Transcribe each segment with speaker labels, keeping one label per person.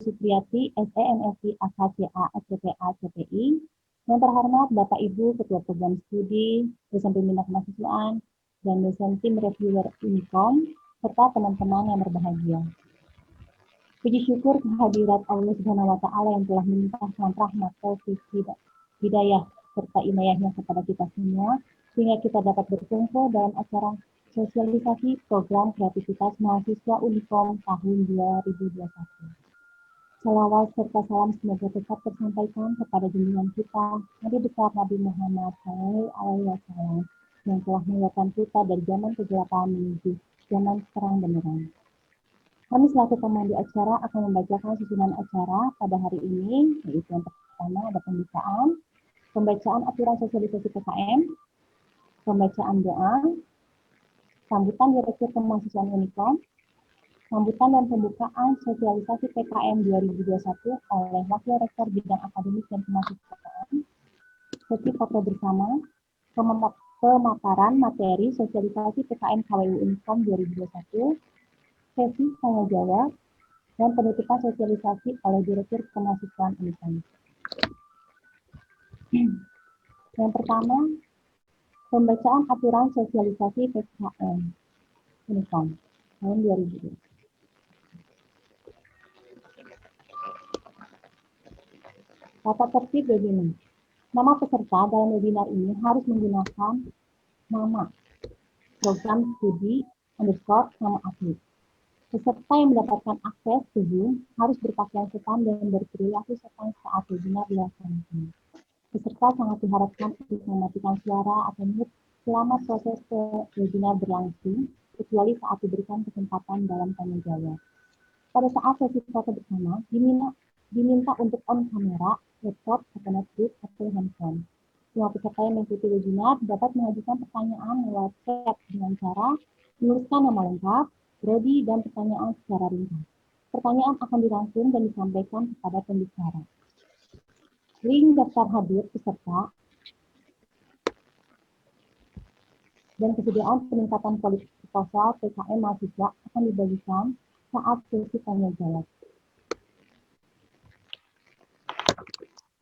Speaker 1: Supriyati, SE, MSc, AKCA, SCPA, CPI. Yang terhormat Bapak Ibu Ketua Program Studi, dosen pembina kemahasiswaan, dan dosen tim reviewer Unicom, serta teman-teman yang berbahagia. Puji syukur kehadirat Allah Subhanahu wa Ta'ala yang telah melimpahkan rahmat, taufik, hidayah, serta inayahnya kepada kita semua, sehingga kita dapat berkumpul dalam acara sosialisasi program kreativitas mahasiswa Unicom tahun 2021. Salawat serta salam semoga tetap tersampaikan kepada junjungan kita, Nabi besar Nabi Muhammad SAW, yang telah mengeluarkan kita dari zaman kegelapan menuju zaman terang benderang. Kami selaku pemandu acara akan membacakan susunan acara pada hari ini, yaitu yang pertama ada pembacaan aturan sosialisasi PKM, pembacaan doa, sambutan Direktur Kemahasiswaan Unicom, sambutan dan pembukaan sosialisasi PKM 2021 oleh Wakil Rektor Bidang Akademik dan Kemahasiswaan, sesi foto bersama, pemaparan materi sosialisasi PKM KWU Unicom 2021, sesi tanya jawab, dan penutupan sosialisasi oleh Direktur Kemahasiswaan Unicom. Yang pertama, pembacaan aturan sosialisasi PKM Unicom tahun 2020. Tata tertib webinar. Nama peserta dalam webinar ini harus menggunakan nama program studi _nama atlet. Peserta yang mendapatkan akses ke Zoom harus berpakaian sopan dan berperilaku sopan saat webinar dilaksanakan. Peserta sangat diharapkan untuk mematikan suara atau mute selama proses webinar berlangsung, kecuali saat diberikan kesempatan dalam tanya jawab. Pada saat sesi foto bersama, diminta untuk on kamera, laptop, atau notebook, atau handphone. Semua peserta yang mengikuti webinar dapat mengajukan pertanyaan lewat chat dengan cara menuliskan nama lengkap, prodi, dan pertanyaan secara ringkas. Pertanyaan akan dirangkum dan disampaikan kepada pembicara. Link daftar hadir peserta dan kesediaan peningkatan proposal PKM mahasiswa akan dibagikan saat sesi tanya jawab.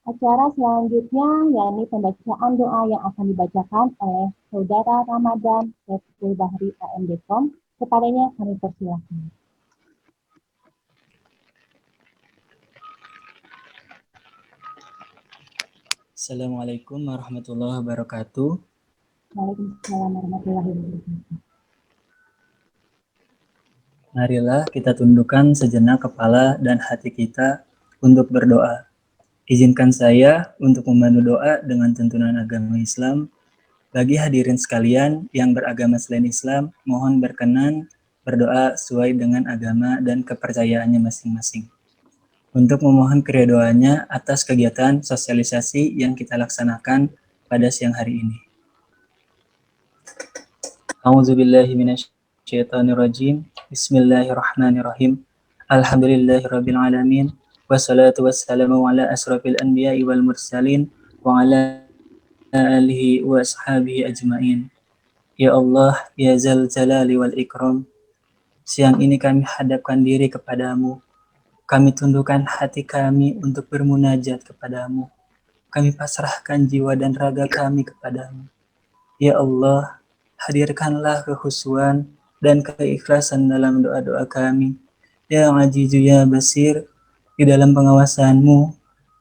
Speaker 1: Acara selanjutnya yakni pembacaan doa yang akan dibacakan oleh Saudara Ramadan Saiful Bahri AMD.com. Kepadanya kami persilahkan.
Speaker 2: Assalamualaikum warahmatullahi wabarakatuh.
Speaker 1: Waalaikumsalam warahmatullahi wabarakatuh.
Speaker 2: Marilah kita tundukkan sejenak kepala dan hati kita untuk berdoa. Izinkan saya untuk memandu doa dengan tuntunan agama Islam. Bagi hadirin sekalian yang beragama selain Islam, mohon berkenan berdoa sesuai dengan agama dan kepercayaannya masing-masing. Untuk memohon keridhoannya atas kegiatan sosialisasi yang kita laksanakan pada siang hari ini. A'udzubillahi minasyaitonirrajim. Bismillahirrahmanirrahim. Alhamdulillahirabbil alamin. Wassalatu wassalamu ala asrofil anbiya'i wal mursalin wa ala alihi wa ashabihi ajma'in. Ya Allah, ya Zal Jalali wal Ikram, siang ini kami hadapkan diri kepadamu. Kami tundukkan hati kami untuk bermunajat kepadamu. Kami pasrahkan jiwa dan raga kami kepadamu. Ya Allah, hadirkanlah kekhusyuan dan keikhlasan dalam doa-doa kami. Ya Azizu ya Basir, di dalam pengawasanmu,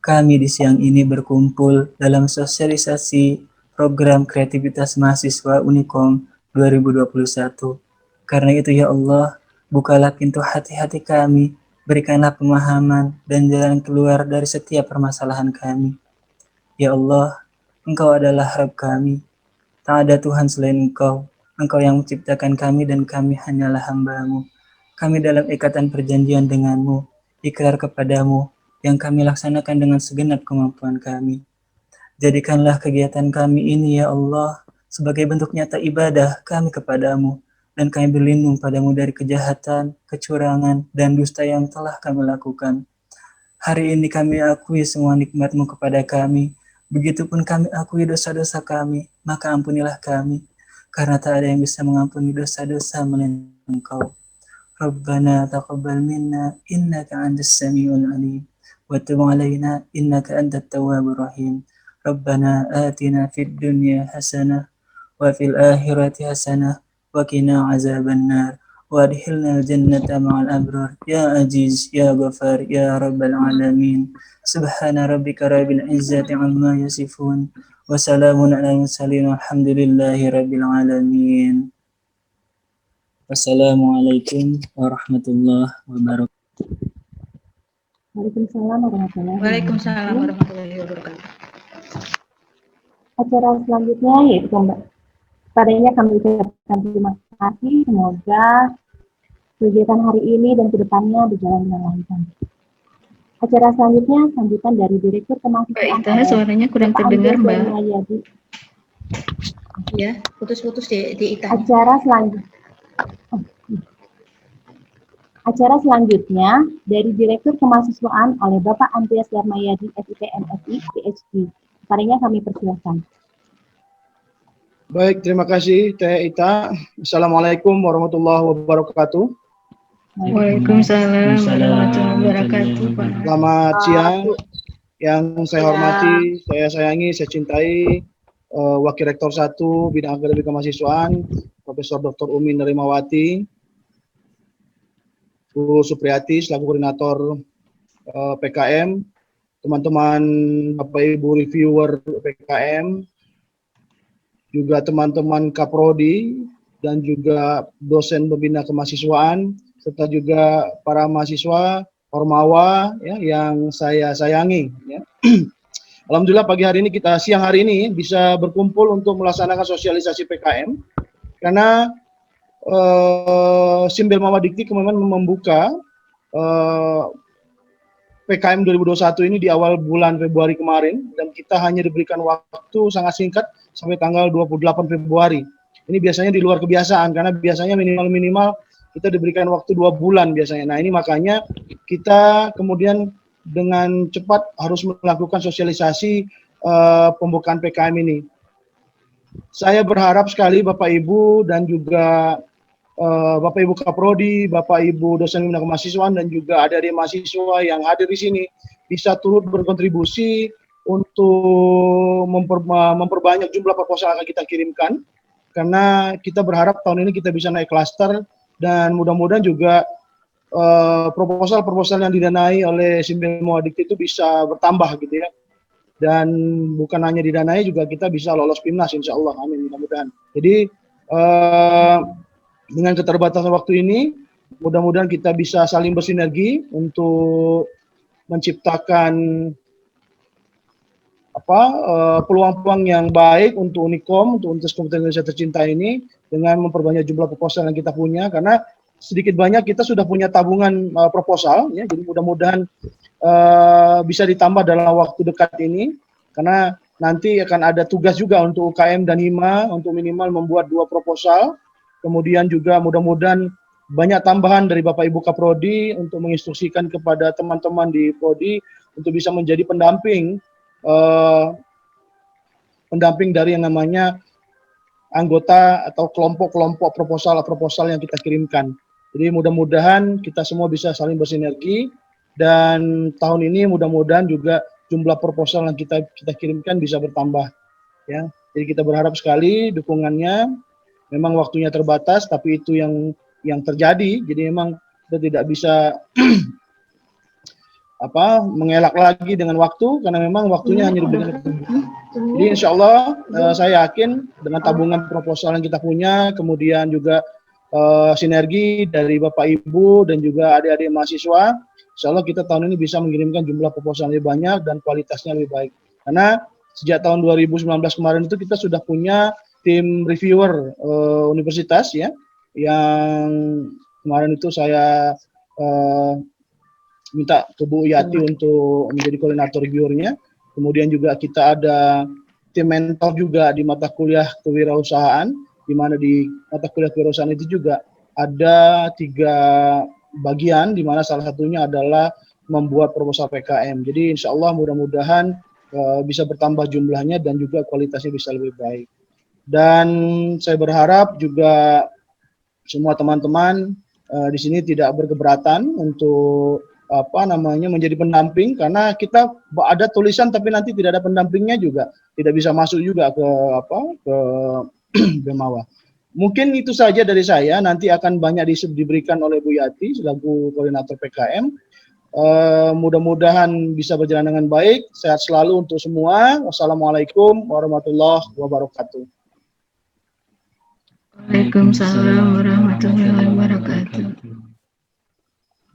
Speaker 2: kami di siang ini berkumpul dalam sosialisasi program kreativitas mahasiswa Unicom 2021. Karena itu ya Allah, bukalah pintu hati-hati kami, berikanlah pemahaman dan jalan keluar dari setiap permasalahan kami. Ya Allah, Engkau adalah Rabb kami, tak ada Tuhan selain Engkau. Engkau yang menciptakan kami dan kami hanyalah hamba-Mu. Kami dalam ikatan perjanjian denganmu, ikrar kepadamu, yang kami laksanakan dengan segenap kemampuan kami. Jadikanlah kegiatan kami ini ya Allah, sebagai bentuk nyata ibadah kami kepadamu, dan kami berlindung padamu dari kejahatan, kecurangan, dan dusta yang telah kami lakukan. Hari ini kami akui semua nikmat-Mu kepada kami, begitupun kami akui dosa-dosa kami, maka ampunilah kami, karena tak ada yang bisa mengampuni dosa-dosa melainkan Engkau. ربنا تقبل منا إنك أنت السميع العليم وتب علينا إنك أنت التواب الرحيم ربنا آتنا في الدنيا حسنة وفي الآخرة حسنة وقنا عذاب النار وادخلنا الجنة مع الأبرار يا عزيز يا غفار يا رب العالمين سبحان ربك رب العزة عما يصفون وسلام على المرسلين والحمد لله رب العالمين. Wassalamualaikum warahmatullahi wabarakatuh.
Speaker 1: Waalaikumsalam warahmatullahi
Speaker 3: Waalaikumsalam
Speaker 1: wabarakatuh.
Speaker 3: warahmatullahi wabarakatuh.
Speaker 1: Acara selanjutnya yaitu padanya kami ucapkan terima kasih. Semoga kegiatan hari ini dan kedepannya berjalan dengan lancar. Acara selanjutnya sambutan dari Direktur Kemahasiswaan.
Speaker 3: Mbak Ita, suaranya kurang terdengar, Mbak.
Speaker 1: Mulyadi.
Speaker 3: Ya, putus-putus di Ita.
Speaker 1: Acara selanjutnya dari Direktur Kemahasiswaan oleh Bapak Andreas Darmayadi, SIP MSI, PhD. Kepadanya kami persilakan.
Speaker 4: Baik, terima kasih Teh Ita. Assalamualaikum warahmatullahi wabarakatuh.
Speaker 3: Waalaikumsalam warahmatullahi wabarakatuh, Pak.
Speaker 4: Selamat siang. Yang saya hormati, saya sayangi, saya cintai Wakil Rektor 1 Bidang Akademi Kemahasiswaan, Profesor Dr. Umi Narimawati, Bu Supriyati selaku koordinator PKM, teman-teman Bapak Ibu reviewer PKM, juga teman-teman Kaprodi dan juga dosen pembina kemahasiswaan, serta juga para mahasiswa Ormawa ya, yang saya sayangi. Ya. Alhamdulillah pagi hari ini siang hari ini bisa berkumpul untuk melaksanakan sosialisasi PKM karena Simbel Mawadikti kemarin membuka PKM 2021 ini di awal bulan Februari kemarin dan kita hanya diberikan waktu sangat singkat sampai tanggal 28 Februari. Ini biasanya di luar kebiasaan karena biasanya minimal kita diberikan waktu 2 bulan biasanya. Nah ini makanya kita kemudian dengan cepat harus melakukan sosialisasi pembukaan PKM ini. Saya berharap sekali Bapak Ibu dan juga Bapak Ibu Kaprodi, Bapak Ibu dosen pembina kemahasiswaan dan juga adik-adik mahasiswa yang hadir di sini bisa turut berkontribusi untuk memperbanyak jumlah proposal yang akan kita kirimkan karena kita berharap tahun ini kita bisa naik klaster dan mudah-mudahan juga proposal-proposal yang didanai oleh Simbel Mawadikti itu bisa bertambah gitu ya. Dan bukan hanya didanai juga kita bisa lolos PIMNAS insya Allah, amin mudah-mudahan. Jadi dengan keterbatasan waktu ini mudah-mudahan kita bisa saling bersinergi untuk menciptakan peluang-peluang yang baik untuk Unikom, untuk Universitas Komputer Indonesia tercinta ini dengan memperbanyak jumlah proposal yang kita punya karena sedikit banyak kita sudah punya tabungan proposal ya, jadi mudah-mudahan bisa ditambah dalam waktu dekat ini karena nanti akan ada tugas juga untuk UKM dan HIMA untuk minimal membuat 2 proposal, kemudian juga mudah-mudahan banyak tambahan dari Bapak Ibu Kaprodi untuk menginstruksikan kepada teman-teman di Prodi untuk bisa menjadi pendamping dari yang namanya anggota atau kelompok-kelompok proposal yang kita kirimkan. Jadi mudah-mudahan kita semua bisa saling bersinergi dan tahun ini mudah-mudahan juga jumlah proposal yang kita kirimkan bisa bertambah. Ya, jadi kita berharap sekali dukungannya. Memang waktunya terbatas, tapi itu yang terjadi. Jadi memang kita tidak bisa mengelak lagi dengan waktu karena memang waktunya hanya diberikan. Jadi insya Allah saya yakin dengan tabungan proposal yang kita punya, kemudian juga sinergi dari Bapak Ibu dan juga adik-adik mahasiswa, insya Allah kita tahun ini bisa mengirimkan jumlah proposal lebih banyak dan kualitasnya lebih baik. Karena sejak tahun 2019 kemarin itu kita sudah punya tim reviewer universitas ya, yang kemarin itu saya minta ke Bu Yati untuk menjadi koordinator reviewernya. Kemudian juga kita ada tim mentor juga di mata kuliah kewirausahaan, di mana di mata kuliah kewirausahaan itu juga ada 3 bagian, di mana salah satunya adalah membuat proposal PKM. Jadi insya Allah mudah-mudahan bisa bertambah jumlahnya dan juga kualitasnya bisa lebih baik. Dan saya berharap juga semua teman-teman di sini tidak berkeberatan untuk menjadi pendamping, karena kita ada tulisan tapi nanti tidak ada pendampingnya juga, tidak bisa masuk juga ke Bemawa. Mungkin itu saja dari saya, nanti akan banyak diberikan oleh Bu Yati selaku koordinator PKM. Mudah-mudahan bisa berjalan dengan baik, sehat selalu untuk semua. Wassalamualaikum warahmatullahi wabarakatuh.
Speaker 3: Waalaikumsalam warahmatullahi wabarakatuh.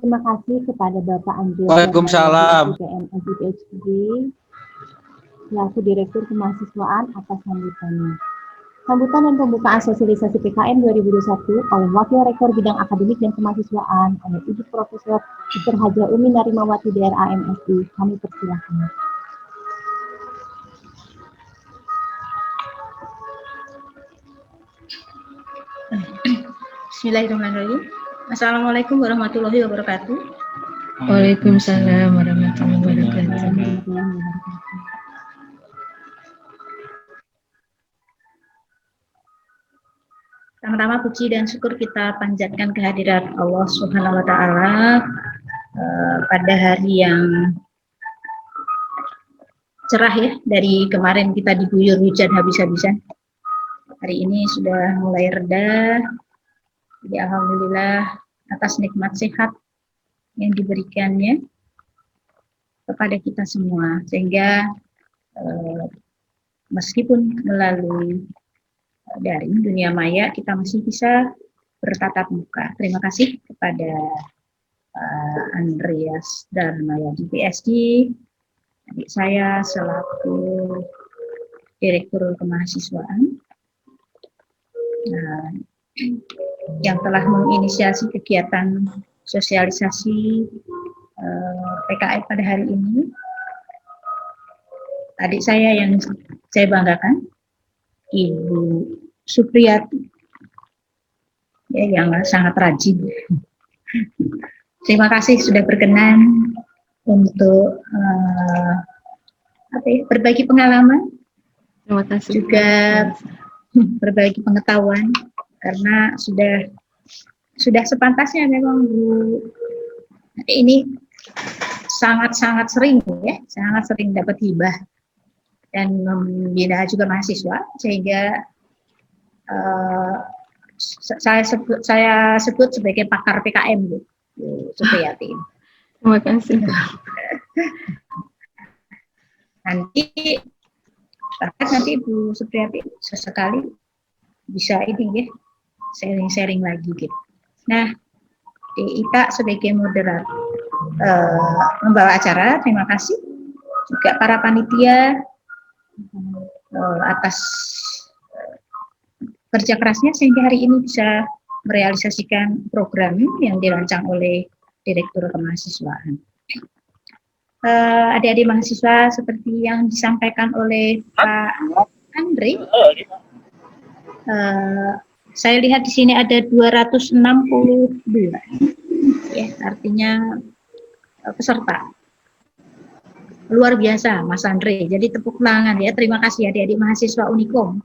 Speaker 1: Terima kasih kepada Bapak Andreas
Speaker 5: Waalaikumsalam.
Speaker 1: PhD selaku Direktur Kemahasiswaan atas sambutannya. Sambutan dan pembukaan sosialisasi PKM 2021 oleh Wakil Rektor Bidang Akademik dan Kemahasiswaan oleh Ibu Profesor Dr. Haja Umi Narimawati DRA MSI. Kami persilahkan.
Speaker 3: Bismillahirrahmanirrahim. Assalamualaikum warahmatullahi wabarakatuh.
Speaker 2: Waalaikumsalam
Speaker 3: warahmatullahi wabarakatuh. Pertama-tama puji dan syukur kita panjatkan kehadirat Allah Subhanahu wa taala pada hari yang cerah ya, dari kemarin kita diguyur hujan habis-habisan. Hari ini sudah mulai reda. Jadi alhamdulillah atas nikmat sehat yang diberikannya kepada kita semua, sehingga meskipun melalui daring dunia maya kita masih bisa bertatap muka. Terima kasih kepada Andreas Darmayadi PhD, adik saya selaku Direktur Kemahasiswaan, yang telah menginisiasi kegiatan sosialisasi PKM pada hari ini. Adik saya yang saya banggakan, Ibu Supriyati, ya, yang sangat rajin. Terima kasih sudah berkenan untuk berbagi pengalaman,
Speaker 1: Terima kasih.
Speaker 3: juga berbagi pengetahuan, karena sudah sepantasnya memang Bu ini sangat-sangat sering ya, sangat sering dapat hibah dan membina juga mahasiswa, sehingga saya sebut sebagai pakar PKM Bu Supriyati.
Speaker 1: Terima kasih.
Speaker 3: Nanti Bu Supriyati sesekali bisa ini ya, sharing-sharing lagi gitu. Nah, Ika sebagai moderator membawa acara, terima kasih juga para panitia atas kerja kerasnya sehingga hari ini bisa merealisasikan program yang dirancang oleh Direktur Kemahasiswaan. Adik-adik mahasiswa, seperti yang disampaikan oleh Pak Andre, saya lihat di sini ada 262 ya, artinya peserta. Luar biasa Mas Andre, jadi tepuk tangan ya. Terima kasih adik-adik mahasiswa Unikom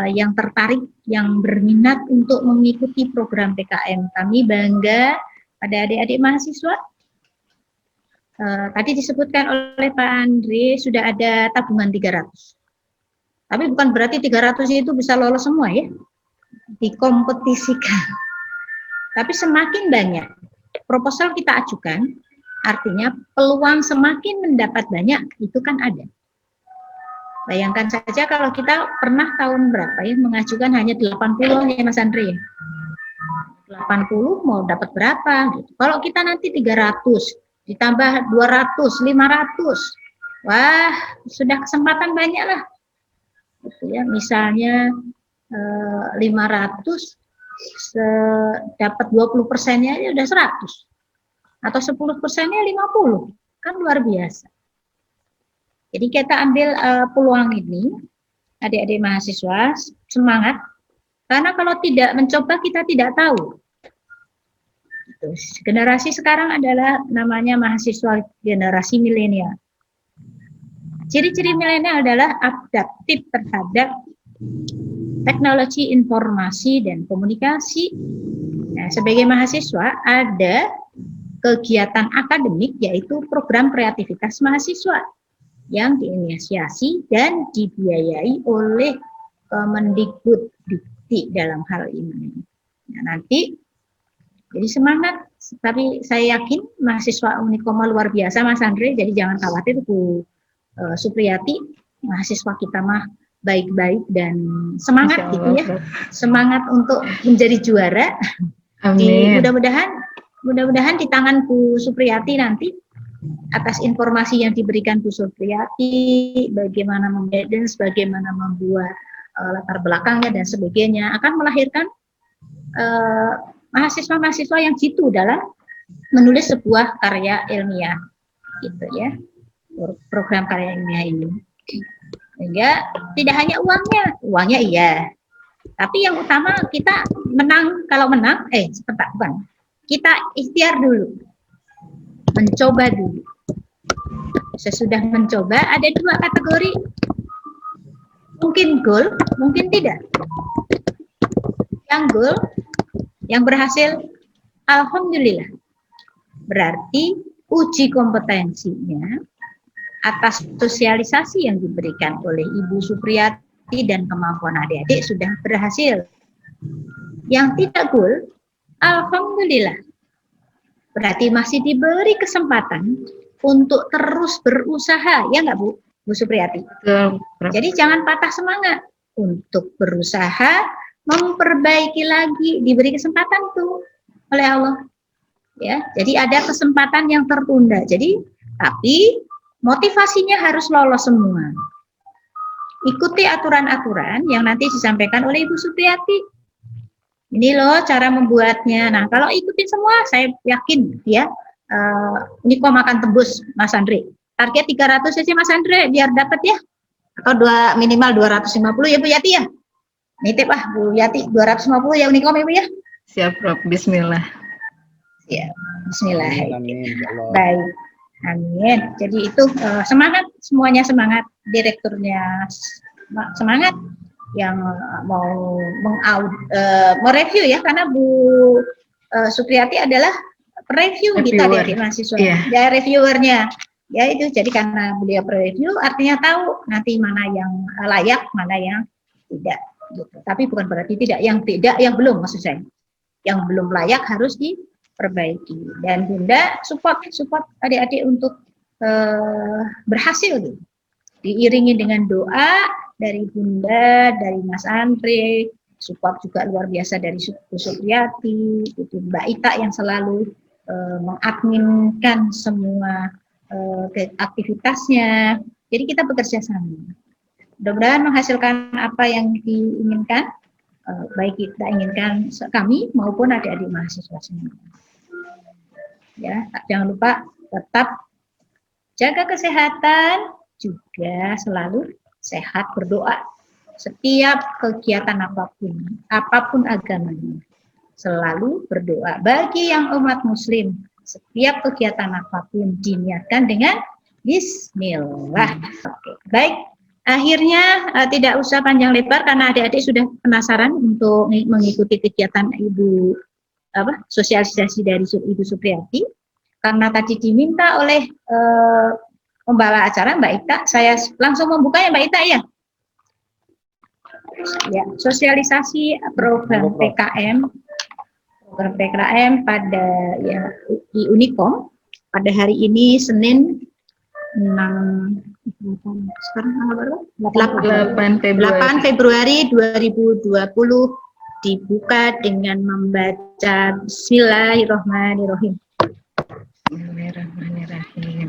Speaker 3: yang tertarik, yang berminat untuk mengikuti program PKM. Kami bangga pada adik-adik mahasiswa. Tadi disebutkan oleh Pak Andre sudah ada tabungan 300. Tapi bukan berarti 300 itu bisa lolos semua ya, dikompetisikan. Tapi semakin banyak proposal kita ajukan, artinya peluang semakin mendapat banyak, itu kan ada. Bayangkan saja kalau kita pernah tahun berapa ya, mengajukan hanya 80 ya Mas Andre. 80 mau dapat berapa gitu. Kalau kita nanti 300, ditambah 200, 500, wah sudah kesempatan banyak lah. Gitu ya, misalnya 500 dapat 20%-nya ya udah 100, atau 10%-nya 50, kan luar biasa. Jadi kita ambil peluang ini, adik-adik mahasiswa, semangat, karena kalau tidak mencoba kita tidak tahu. Generasi sekarang adalah namanya mahasiswa generasi milenial. Ciri-ciri milenial adalah adaptif terhadap teknologi informasi dan komunikasi. Nah, Nah, sebagai mahasiswa ada kegiatan akademik yaitu program kreativitas mahasiswa yang diinisiasi dan dibiayai oleh Kemendikbud Dikti dalam hal ini. Nah, nanti jadi semangat, tapi saya yakin mahasiswa Unikoma luar biasa Mas Andre, jadi jangan khawatir Bu Supriyati, mahasiswa kita mah baik-baik dan semangat gitu ya, semangat untuk menjadi juara.
Speaker 5: Amin.
Speaker 3: Mudah-mudahan di tangan Bu Supriyati nanti atas informasi yang diberikan Bu Supriyati, bagaimana memguidance, bagaimana membuat latar belakangnya dan sebagainya, akan melahirkan mahasiswa-mahasiswa yang jitu dalam menulis sebuah karya ilmiah, gitu ya, program karya ilmiah ini. Sehingga tidak hanya uangnya iya, tapi yang utama kita menang. Kalau menang, sebentar, bukan, kita ikhtiar dulu, mencoba dulu. Sesudah mencoba ada 2 kategori, mungkin goal, mungkin tidak. Yang goal, yang berhasil, alhamdulillah. Berarti uji kompetensinya atas sosialisasi yang diberikan oleh Ibu Supriyati dan kemampuan adik-adik sudah berhasil. Yang tidak goal, alhamdulillah. Berarti masih diberi kesempatan untuk terus berusaha, ya nggak Bu Supriyati? Jadi jangan patah semangat untuk berusaha, memperbaiki lagi, diberi kesempatan tuh oleh Allah. Ya, jadi ada kesempatan yang tertunda. Jadi, tapi motivasinya harus lolos semua. Ikuti aturan-aturan yang nanti disampaikan oleh Ibu Supriyati. Ini loh cara membuatnya. Nah, kalau ikutin semua, saya yakin ya, Unikom akan tembus Mas Andre. Target 300 saja Mas Andre, biar dapat ya. Atau minimal 250 ya Bu Yati ya. Nitip Bu Yati 250 ya Unikom ya Bu ya.
Speaker 5: Siap Prof, bismillah.
Speaker 3: Ya, bismillah.
Speaker 4: Amin.
Speaker 3: Baik. Amin. Jadi itu semangat, semuanya semangat, direkturnya semangat, yang mau mereview ya, karena Bu Supriyati adalah review kita dari mahasiswa, ya reviewernya. Ya itu, jadi karena beliau review artinya tahu nanti mana yang layak, mana yang tidak. Gitu. Tapi bukan berarti yang belum, maksud saya, yang belum layak harus diperbaiki. Dan Bunda support adik-adik untuk berhasil, gitu. Diiringi dengan doa dari Bunda, dari Mas Andre, support juga luar biasa dari Bu Supriyati, itu Mbak Ita yang selalu mengadminkan semua aktivitasnya. Jadi kita bekerja sama. Mudah-mudahan menghasilkan apa yang diinginkan, baik kita inginkan kami maupun adik-adik mahasiswa semua. Ya, jangan lupa tetap jaga kesehatan, juga selalu sehat, berdoa. Setiap kegiatan apapun agamanya, selalu berdoa. Bagi yang umat muslim, setiap kegiatan apapun diniatkan dengan bismillah. Oke, baik. Akhirnya tidak usah panjang lebar karena adik-adik sudah penasaran untuk mengikuti kegiatan sosialisasi dari Ibu Supriyati. Karena tadi diminta oleh pembawa acara Mbak Ita, saya langsung membukanya Mbak Ita ya. Ya, sosialisasi program PKM pada di Unikom pada hari ini Senin 8 Februari 2020 dibuka dengan membaca Bismillahirrahmanirrahim.
Speaker 5: Bismillahirrahmanirrahim.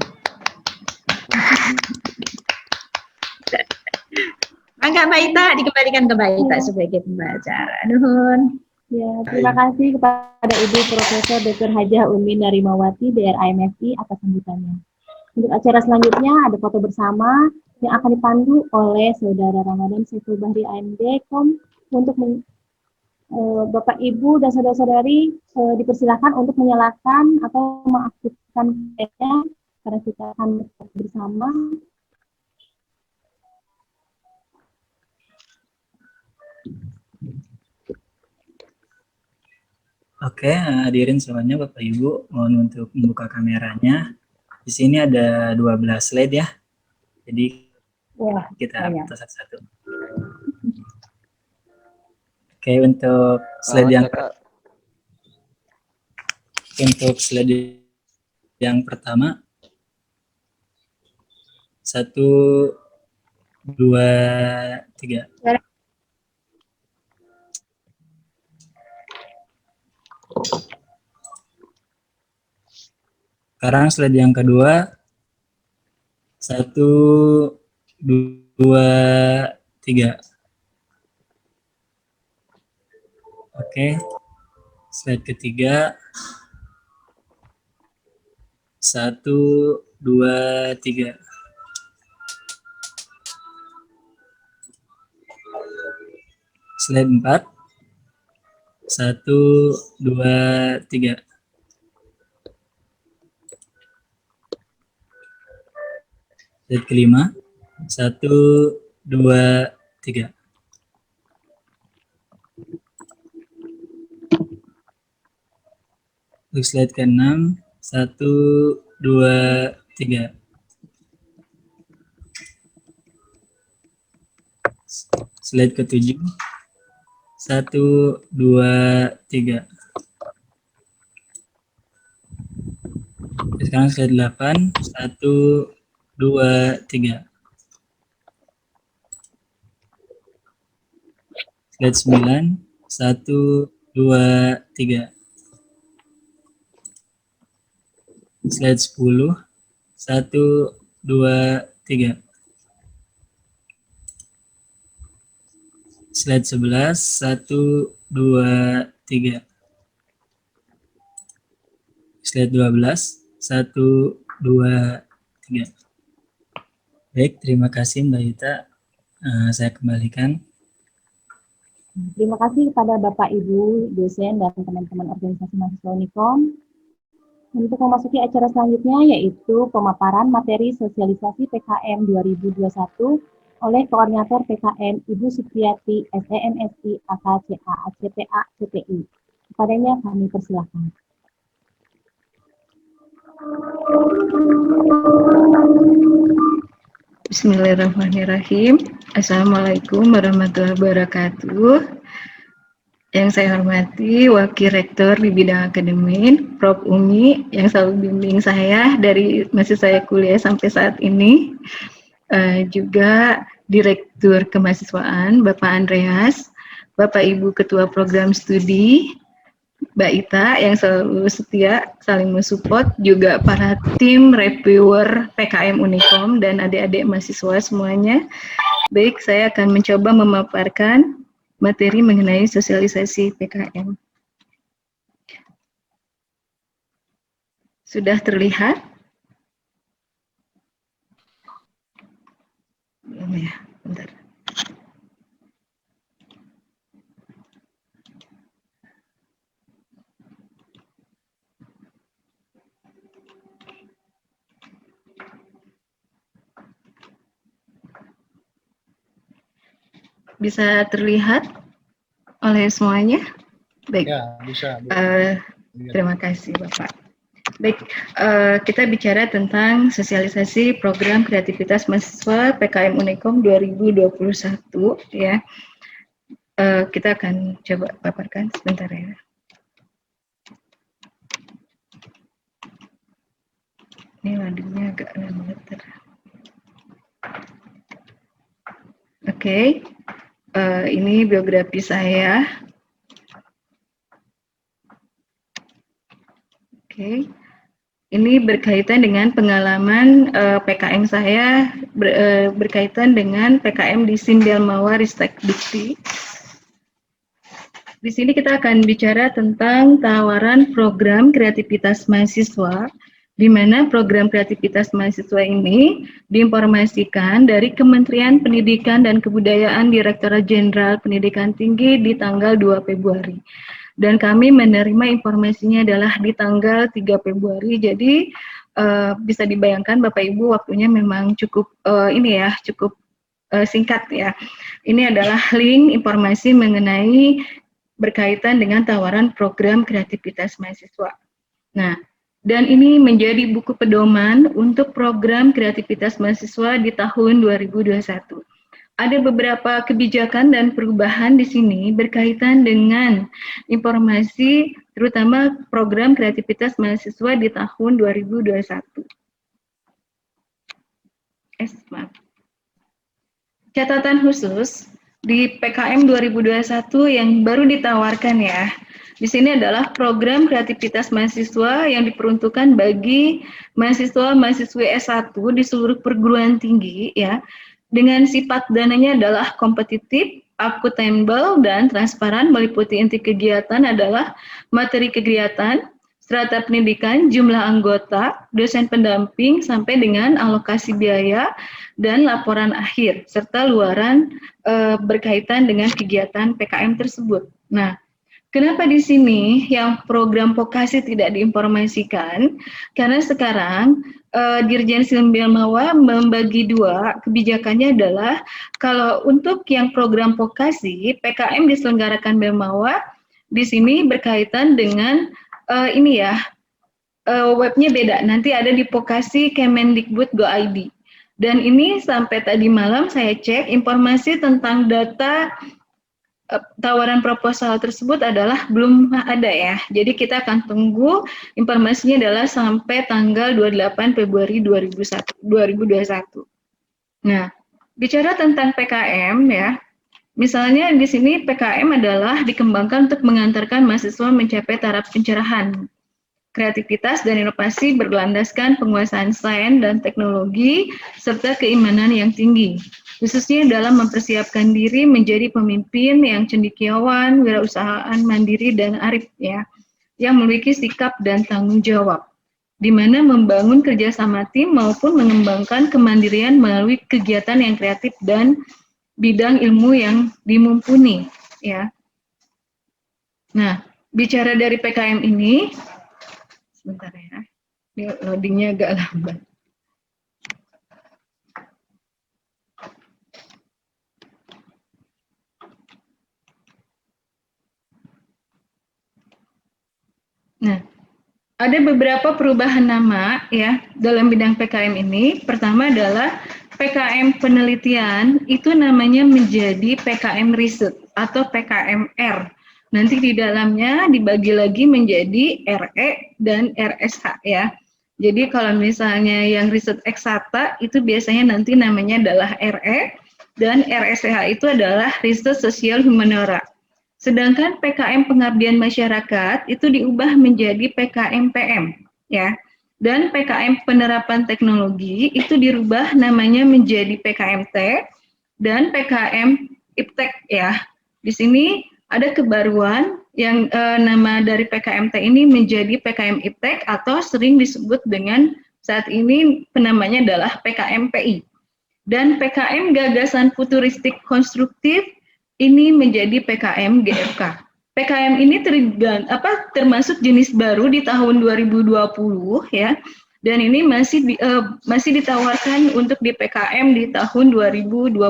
Speaker 3: Mangga Mbak Ita, dikembalikan ke Mbak Ita sebagai pembacara. Nuhun.
Speaker 1: Ya, terima kasih kepada Ibu Profesor Dr. Hajah Umi Narimawati DR IMFI atas sambutannya. Untuk acara selanjutnya ada foto bersama yang akan dipandu oleh Saudara Ramadan Saiful Bahri AMD.com. Untuk Bapak Ibu dan saudara-saudari dipersilakan untuk menyalakan atau mengaktifkan kamera karena kita akan bersama.
Speaker 2: Oke, hadirin semuanya, Bapak Ibu, mohon untuk membuka kameranya. Di sini ada 12 slide ya. Jadi
Speaker 1: Wah,
Speaker 2: kita
Speaker 1: banyak.
Speaker 2: upload satu-satu. Oke, untuk slide yang pertama, 1, 2, 3. Sekarang slide yang kedua, 1, 2, 3. Oke, slide ketiga, 1, 2, 3. Slide 4, 1, 2, 3. Slide kelima, 1, 2, 3. Untuk slide ke-6, 1, 2, 3. Slide ke-7, 1, 2, 3. Sekarang slide 8, 1, 2, 3. Slide 9, 1, 2, 3. Slide 10, 1, 2, 3. Slide 11, 1, 2, 3. Slide 12, 1, 2, 3. Baik, terima kasih Mbak Ita. Saya kembalikan.
Speaker 1: Terima kasih kepada Bapak Ibu dosen dan teman-teman organisasi mahasiswa Unikom. Untuk memasuki acara selanjutnya yaitu pemaparan materi sosialisasi PKM 2021 oleh Koordinator PKM Ibu Supriyati SEMSI AKCA ACPA CPI. Kepadanya kami persilahkan.
Speaker 5: Bismillahirrahmanirrahim. Assalamualaikum warahmatullahi wabarakatuh. Yang saya hormati Wakil Rektor di bidang akademin, Prof. Umi, yang selalu bimbing saya dari masih saya kuliah sampai saat ini. Juga Direktur Kemahasiswaan, Bapak Andreas, Bapak Ibu Ketua Program Studi, Mbak Ita yang selalu setia saling mensupport, juga para tim reviewer PKM Unikom dan adik-adik mahasiswa semuanya. Baik, saya akan mencoba memaparkan materi mengenai sosialisasi PKM. Sudah terlihat? Belum ya, bentar. Bisa terlihat oleh semuanya? Baik.
Speaker 4: Ya, bisa.
Speaker 5: Terima kasih, Bapak. Baik, kita bicara tentang sosialisasi program kreativitas mahasiswa PKM Unikom 2021 ya. Kita akan coba paparkan sebentar ya. Ini ladingnya agak lama. Oke. Ini biografi saya. Oke. Ini berkaitan dengan pengalaman PKM saya berkaitan dengan PKM di Sindelmawa Ristek Dikti. Di sini kita akan bicara tentang tawaran program kreativitas mahasiswa, di mana program kreativitas mahasiswa ini diinformasikan dari Kementerian Pendidikan dan Kebudayaan Direktorat Jenderal Pendidikan Tinggi di tanggal 2 Februari. Dan kami menerima informasinya adalah di tanggal 3 Februari. Jadi bisa dibayangkan Bapak Ibu waktunya memang cukup cukup singkat ya. Ini adalah link informasi mengenai berkaitan dengan tawaran program kreativitas mahasiswa. Nah, dan ini menjadi buku pedoman untuk program kreativitas mahasiswa di tahun 2021. Ada beberapa kebijakan dan perubahan di sini berkaitan dengan informasi terutama program kreativitas mahasiswa di tahun 2021. Maaf. Catatan khusus di PKM 2021 yang baru ditawarkan ya. Di sini adalah program kreativitas mahasiswa yang diperuntukkan bagi mahasiswa-mahasiswi S1 di seluruh perguruan tinggi ya. Dengan sifat dananya adalah kompetitif, akuntabel, dan transparan, meliputi inti kegiatan adalah materi kegiatan, strata pendidikan, jumlah anggota, dosen pendamping, sampai dengan alokasi biaya, dan laporan akhir, serta luaran berkaitan dengan kegiatan PKM tersebut. Nah, kenapa di sini yang program vokasi tidak diinformasikan? Karena sekarang Dirjen Silmawa membagi dua, kebijakannya adalah kalau untuk yang program vokasi PKM diselenggarakan Belmawa di sini berkaitan dengan webnya beda, nanti ada di vokasi Kemendikbud.go.id. Dan ini sampai tadi malam saya cek informasi tentang data tawaran proposal tersebut adalah belum ada ya. Jadi kita akan tunggu informasinya adalah sampai tanggal 28 Februari 2021. Nah, bicara tentang PKM ya. Misalnya di sini PKM adalah dikembangkan untuk mengantarkan mahasiswa mencapai taraf pencerahan. Kreativitas dan inovasi berlandaskan penguasaan sains dan teknologi serta keimanan yang tinggi, khususnya dalam mempersiapkan diri menjadi pemimpin yang cendekiawan, wirausahaan mandiri dan arif ya, yang memiliki sikap dan tanggung jawab, di mana membangun kerjasama tim maupun mengembangkan kemandirian melalui kegiatan yang kreatif dan bidang ilmu yang dimumpuni ya. Nah, bicara dari PKM ini, sebentar ya, ini loadingnya agak lambat. Nah, ada beberapa perubahan nama ya dalam bidang PKM ini. Pertama adalah PKM penelitian itu namanya menjadi PKM riset atau PKMR. Nanti di dalamnya dibagi lagi menjadi RE dan RSH ya. Jadi kalau misalnya yang riset eksakta itu biasanya nanti namanya adalah RE dan RSH itu adalah riset sosial humaniora. Sedangkan PKM pengabdian masyarakat itu diubah menjadi PKM PM ya. Dan PKM penerapan teknologi itu dirubah namanya menjadi PKMT dan PKM Iptek ya. Di sini ada kebaruan yang nama dari PKMT ini menjadi PKM Iptek atau sering disebut dengan saat ini penamanya adalah PKMPI. Dan PKM gagasan futuristik konstruktif ini menjadi PKM GFK. PKM ini termasuk jenis baru di tahun 2020 ya, dan ini masih ditawarkan untuk di PKM di tahun 2021.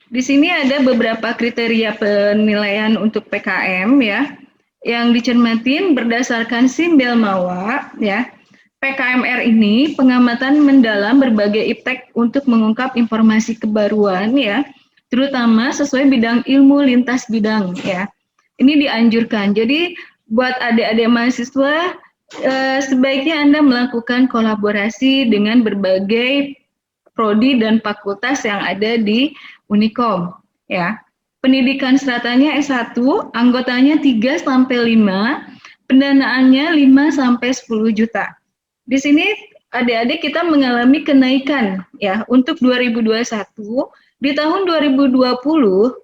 Speaker 5: Di sini ada beberapa kriteria penilaian untuk PKM ya, yang dicermatin berdasarkan SIM Belmawa ya. PKMR ini pengamatan mendalam berbagai iptek untuk mengungkap informasi kebaruan ya, terutama sesuai bidang ilmu lintas bidang ya. Ini dianjurkan. Jadi buat adik-adik mahasiswa sebaiknya Anda melakukan kolaborasi dengan berbagai prodi dan fakultas yang ada di Unikom ya. Pendidikan stratanya S1, anggotanya 3 sampai 5, pendanaannya 5 sampai 10 juta. Di sini adik-adik kita mengalami kenaikan ya untuk 2021. Di tahun 2020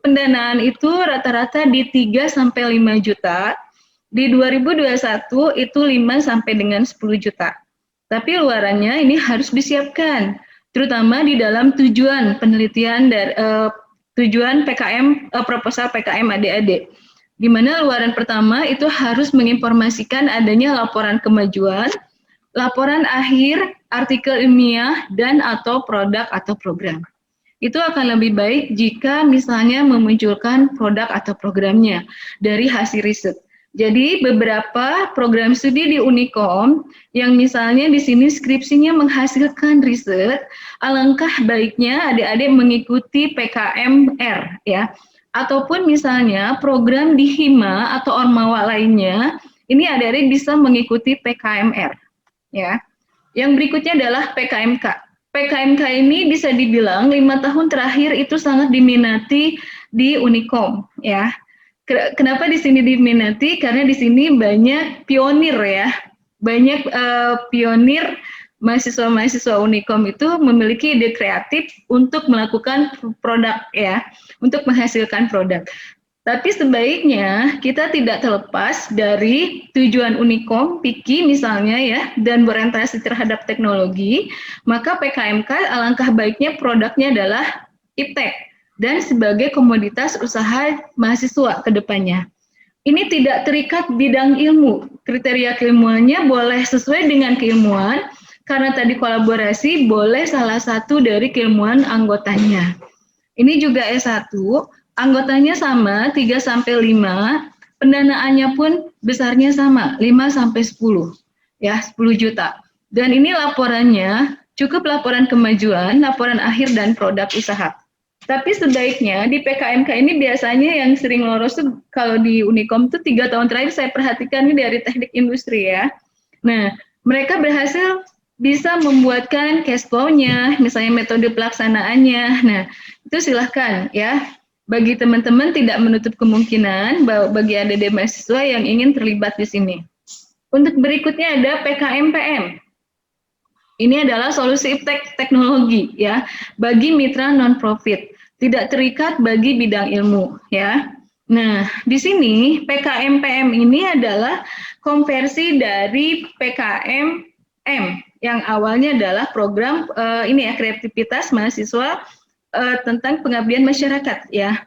Speaker 5: pendanaan itu rata-rata di 3 sampai 5 juta. Di 2021 itu 5 sampai dengan 10 juta. Tapi luarannya ini harus disiapkan, terutama di dalam tujuan penelitian dari tujuan PKM proposal PKM adik-adik. Di mana luaran pertama itu harus menginformasikan adanya laporan kemajuan, laporan akhir, artikel ilmiah, dan atau produk atau program. itu akan lebih baik jika misalnya memunculkan produk atau programnya dari hasil riset. Jadi beberapa program studi di Unikom yang misalnya di sini skripsinya menghasilkan riset, alangkah baiknya adik-adik mengikuti PKMR ya. Ataupun misalnya program di Hima atau Ormawa lainnya, ini adik-adik bisa mengikuti PKMR ya. Yang berikutnya adalah PKMK. PKMK ini bisa dibilang 5 tahun terakhir itu sangat diminati di Unikom ya. Kenapa di sini diminati? Karena di sini banyak pionir ya, banyak pionir mahasiswa-mahasiswa Unikom itu memiliki ide kreatif untuk melakukan produk ya, untuk menghasilkan produk. Tapi sebaiknya kita tidak terlepas dari tujuan Unikom, PIKI misalnya ya, dan berorientasi terhadap teknologi, maka PKMK alangkah baiknya produknya adalah iptek dan sebagai komoditas usaha mahasiswa ke depannya. Ini tidak terikat bidang ilmu. Kriteria keilmuannya boleh sesuai dengan keilmuan, karena tadi kolaborasi boleh salah satu dari keilmuan anggotanya. Ini juga S1, anggotanya sama 3-5, pendanaannya pun besarnya sama 5-10 ya, 10 juta. Dan ini laporannya cukup laporan kemajuan, laporan akhir dan produk usaha. Tapi sebaiknya di PKMK ini biasanya yang sering lolos tuh kalau di Unikom tuh 3 tahun terakhir saya perhatikan ini dari teknik industri ya. Nah, mereka berhasil bisa membuatkan cash flow-nya, misalnya metode pelaksanaannya. Nah, itu silahkan ya. Bagi teman-teman tidak menutup kemungkinan bagi adik-adik mahasiswa yang ingin terlibat di sini. Untuk berikutnya ada PKMPM. Ini adalah solusi iptek teknologi ya bagi mitra non-profit, tidak terikat bagi bidang ilmu ya. Nah, di sini PKMPM ini adalah konversi dari PKMM yang awalnya adalah program ini ya kreativitas mahasiswa tentang pengabdian masyarakat ya.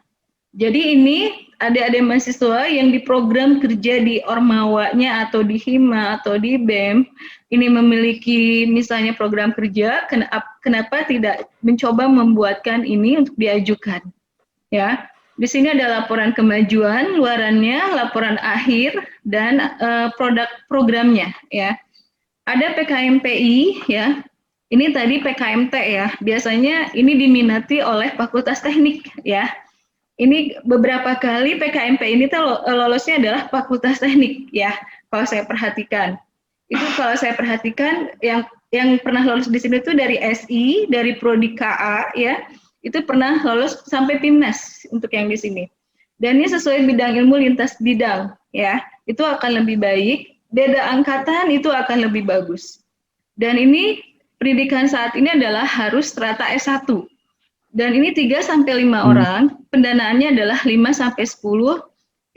Speaker 5: Jadi ini adik-adik mahasiswa yang di program kerja di Ormawanya atau di Hima atau di BEM ini memiliki misalnya program kerja, kenapa tidak mencoba membuatkan ini untuk diajukan ya. Di sini ada laporan kemajuan, luarannya, laporan akhir dan produk programnya ya. Ada PKMPI ya. Ini tadi PKMT ya. Biasanya ini diminati oleh Fakultas Teknik ya. Ini beberapa kali PKMP ini lolosnya adalah Fakultas Teknik ya. Kalau saya perhatikan. Itu kalau saya perhatikan yang pernah lolos di sini itu dari SI, dari Prodi KA ya. Itu pernah lolos sampai PIMNAS untuk yang di sini. Dan ini sesuai bidang ilmu lintas bidang ya. Itu akan lebih baik. Beda angkatan itu akan lebih bagus. Dan ini pendidikan saat ini adalah harus strata S1. Dan ini 3-5 orang, pendanaannya adalah 5-10.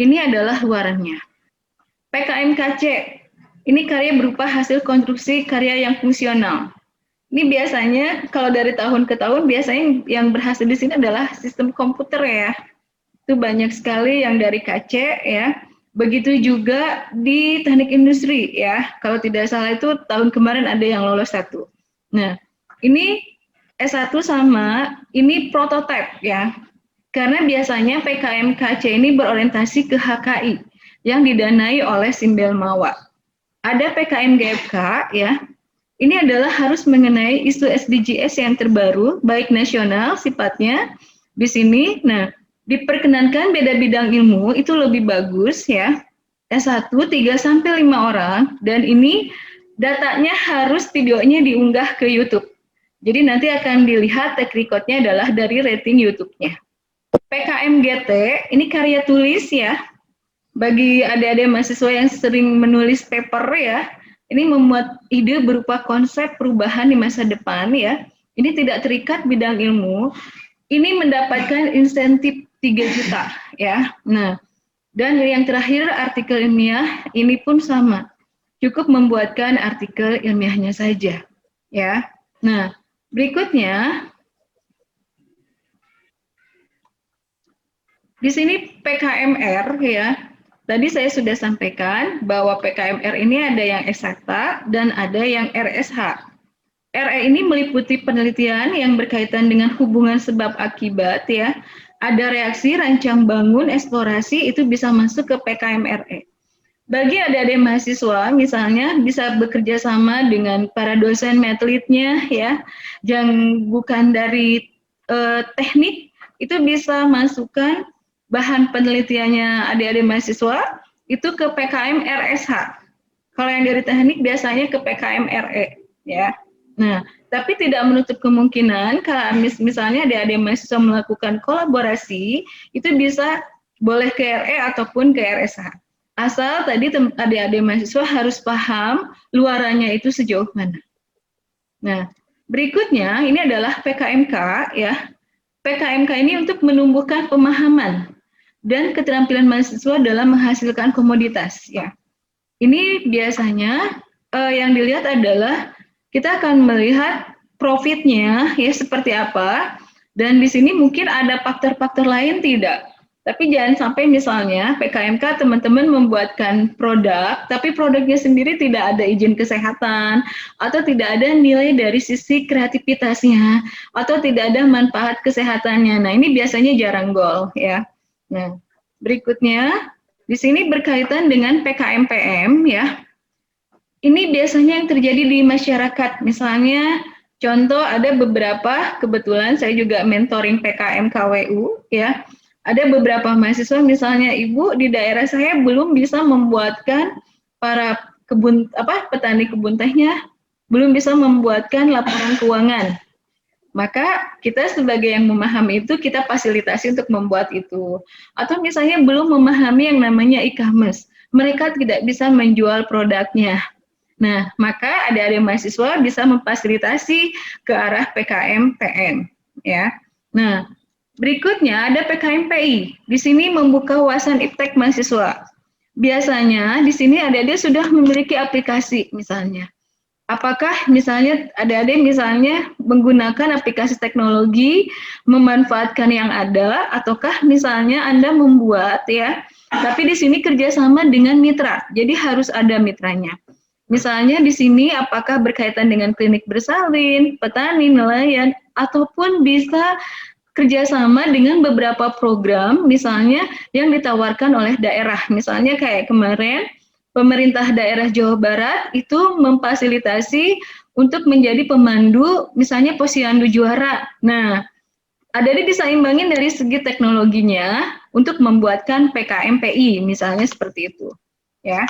Speaker 5: Ini adalah luarannya. PKMKC, ini karya berupa hasil konstruksi karya yang fungsional. Ini biasanya kalau dari tahun ke tahun biasanya yang berhasil di sini adalah sistem komputer ya. Itu banyak sekali yang dari KC ya. Begitu juga di teknik industri ya. Kalau tidak salah itu tahun kemarin ada yang lolos 1. Nah, ini S1 sama ini prototipe ya. Karena biasanya PKMKC ini berorientasi ke HKI yang didanai oleh Simbel Mawa. Ada PKM GFK ya. Ini adalah harus mengenai isu SDGs yang terbaru, baik nasional sifatnya di sini. Nah, diperkenankan beda bidang ilmu itu lebih bagus ya. S1 3-5 orang dan ini datanya harus videonya diunggah ke YouTube. Jadi nanti akan dilihat track record-nya adalah dari rating YouTube-nya. PKMGT ini karya tulis ya. Bagi adik-adik mahasiswa yang sering menulis paper ya, ini memuat ide berupa konsep perubahan di masa depan ya. Ini tidak terikat bidang ilmu. Ini mendapatkan insentif 3 juta ya. Nah, dan yang terakhir artikel ilmiah ini pun sama. Cukup membuatkan artikel ilmiahnya saja ya. Nah, berikutnya di sini PKMR ya. Tadi saya sudah sampaikan bahwa PKMR ini ada yang eksakta dan ada yang RSH. RE ini meliputi penelitian yang berkaitan dengan hubungan sebab akibat ya. Ada reaksi, rancang bangun, eksplorasi itu bisa masuk ke PKM RE. Bagi adik-adik mahasiswa misalnya bisa bekerja sama dengan para dosen medlitnya ya, yang bukan dari teknik itu bisa masukkan bahan penelitiannya adik-adik mahasiswa itu ke PKM RSH. Kalau yang dari teknik biasanya ke PKM RE ya. Nah, tapi tidak menutup kemungkinan kalau misalnya adik-adik mahasiswa melakukan kolaborasi itu bisa boleh ke RE ataupun ke RSH. Asal tadi adik-adik mahasiswa harus paham luarannya itu sejauh mana. Nah, berikutnya ini adalah PKMK ya. PKMK ini untuk menumbuhkan pemahaman dan keterampilan mahasiswa dalam menghasilkan komoditas ya. Ini biasanya yang dilihat adalah kita akan melihat profitnya ya seperti apa, dan di sini mungkin ada faktor-faktor lain tidak. Tapi jangan sampai misalnya PKMK teman-teman membuatkan produk, tapi produknya sendiri tidak ada izin kesehatan, atau tidak ada nilai dari sisi kreativitasnya, atau tidak ada manfaat kesehatannya. Nah ini biasanya jarang goal ya. Nah berikutnya di sini berkaitan dengan PKM-PM ya. Ini biasanya yang terjadi di masyarakat, misalnya contoh ada beberapa, kebetulan saya juga mentoring PKM KWU ya, ada beberapa mahasiswa misalnya ibu di daerah saya belum bisa membuatkan para petani kebun tehnya belum bisa membuatkan laporan keuangan, maka kita sebagai yang memahami itu kita fasilitasi untuk membuat itu, atau misalnya belum memahami yang namanya e-commerce, mereka tidak bisa menjual produknya. Nah, maka adik-adik mahasiswa bisa memfasilitasi ke arah PKM-PM, ya. Nah, berikutnya ada PKM-PI. Di sini membuka wawasan iptek mahasiswa. Biasanya di sini adik-adik sudah memiliki aplikasi, misalnya. Apakah misalnya adik-adik misalnya menggunakan aplikasi teknologi, memanfaatkan yang ada, ataukah misalnya Anda membuat ya, tapi di sini kerjasama dengan mitra, jadi harus ada mitranya. Misalnya di sini apakah berkaitan dengan klinik bersalin, petani, nelayan, ataupun bisa kerjasama dengan beberapa program misalnya yang ditawarkan oleh daerah. Misalnya kayak kemarin pemerintah daerah Jawa Barat itu memfasilitasi untuk menjadi pemandu misalnya Posyandu Juara. Nah, adik-adik bisa imbangin dari segi teknologinya untuk membuatkan PKM-PI misalnya seperti itu. Ya.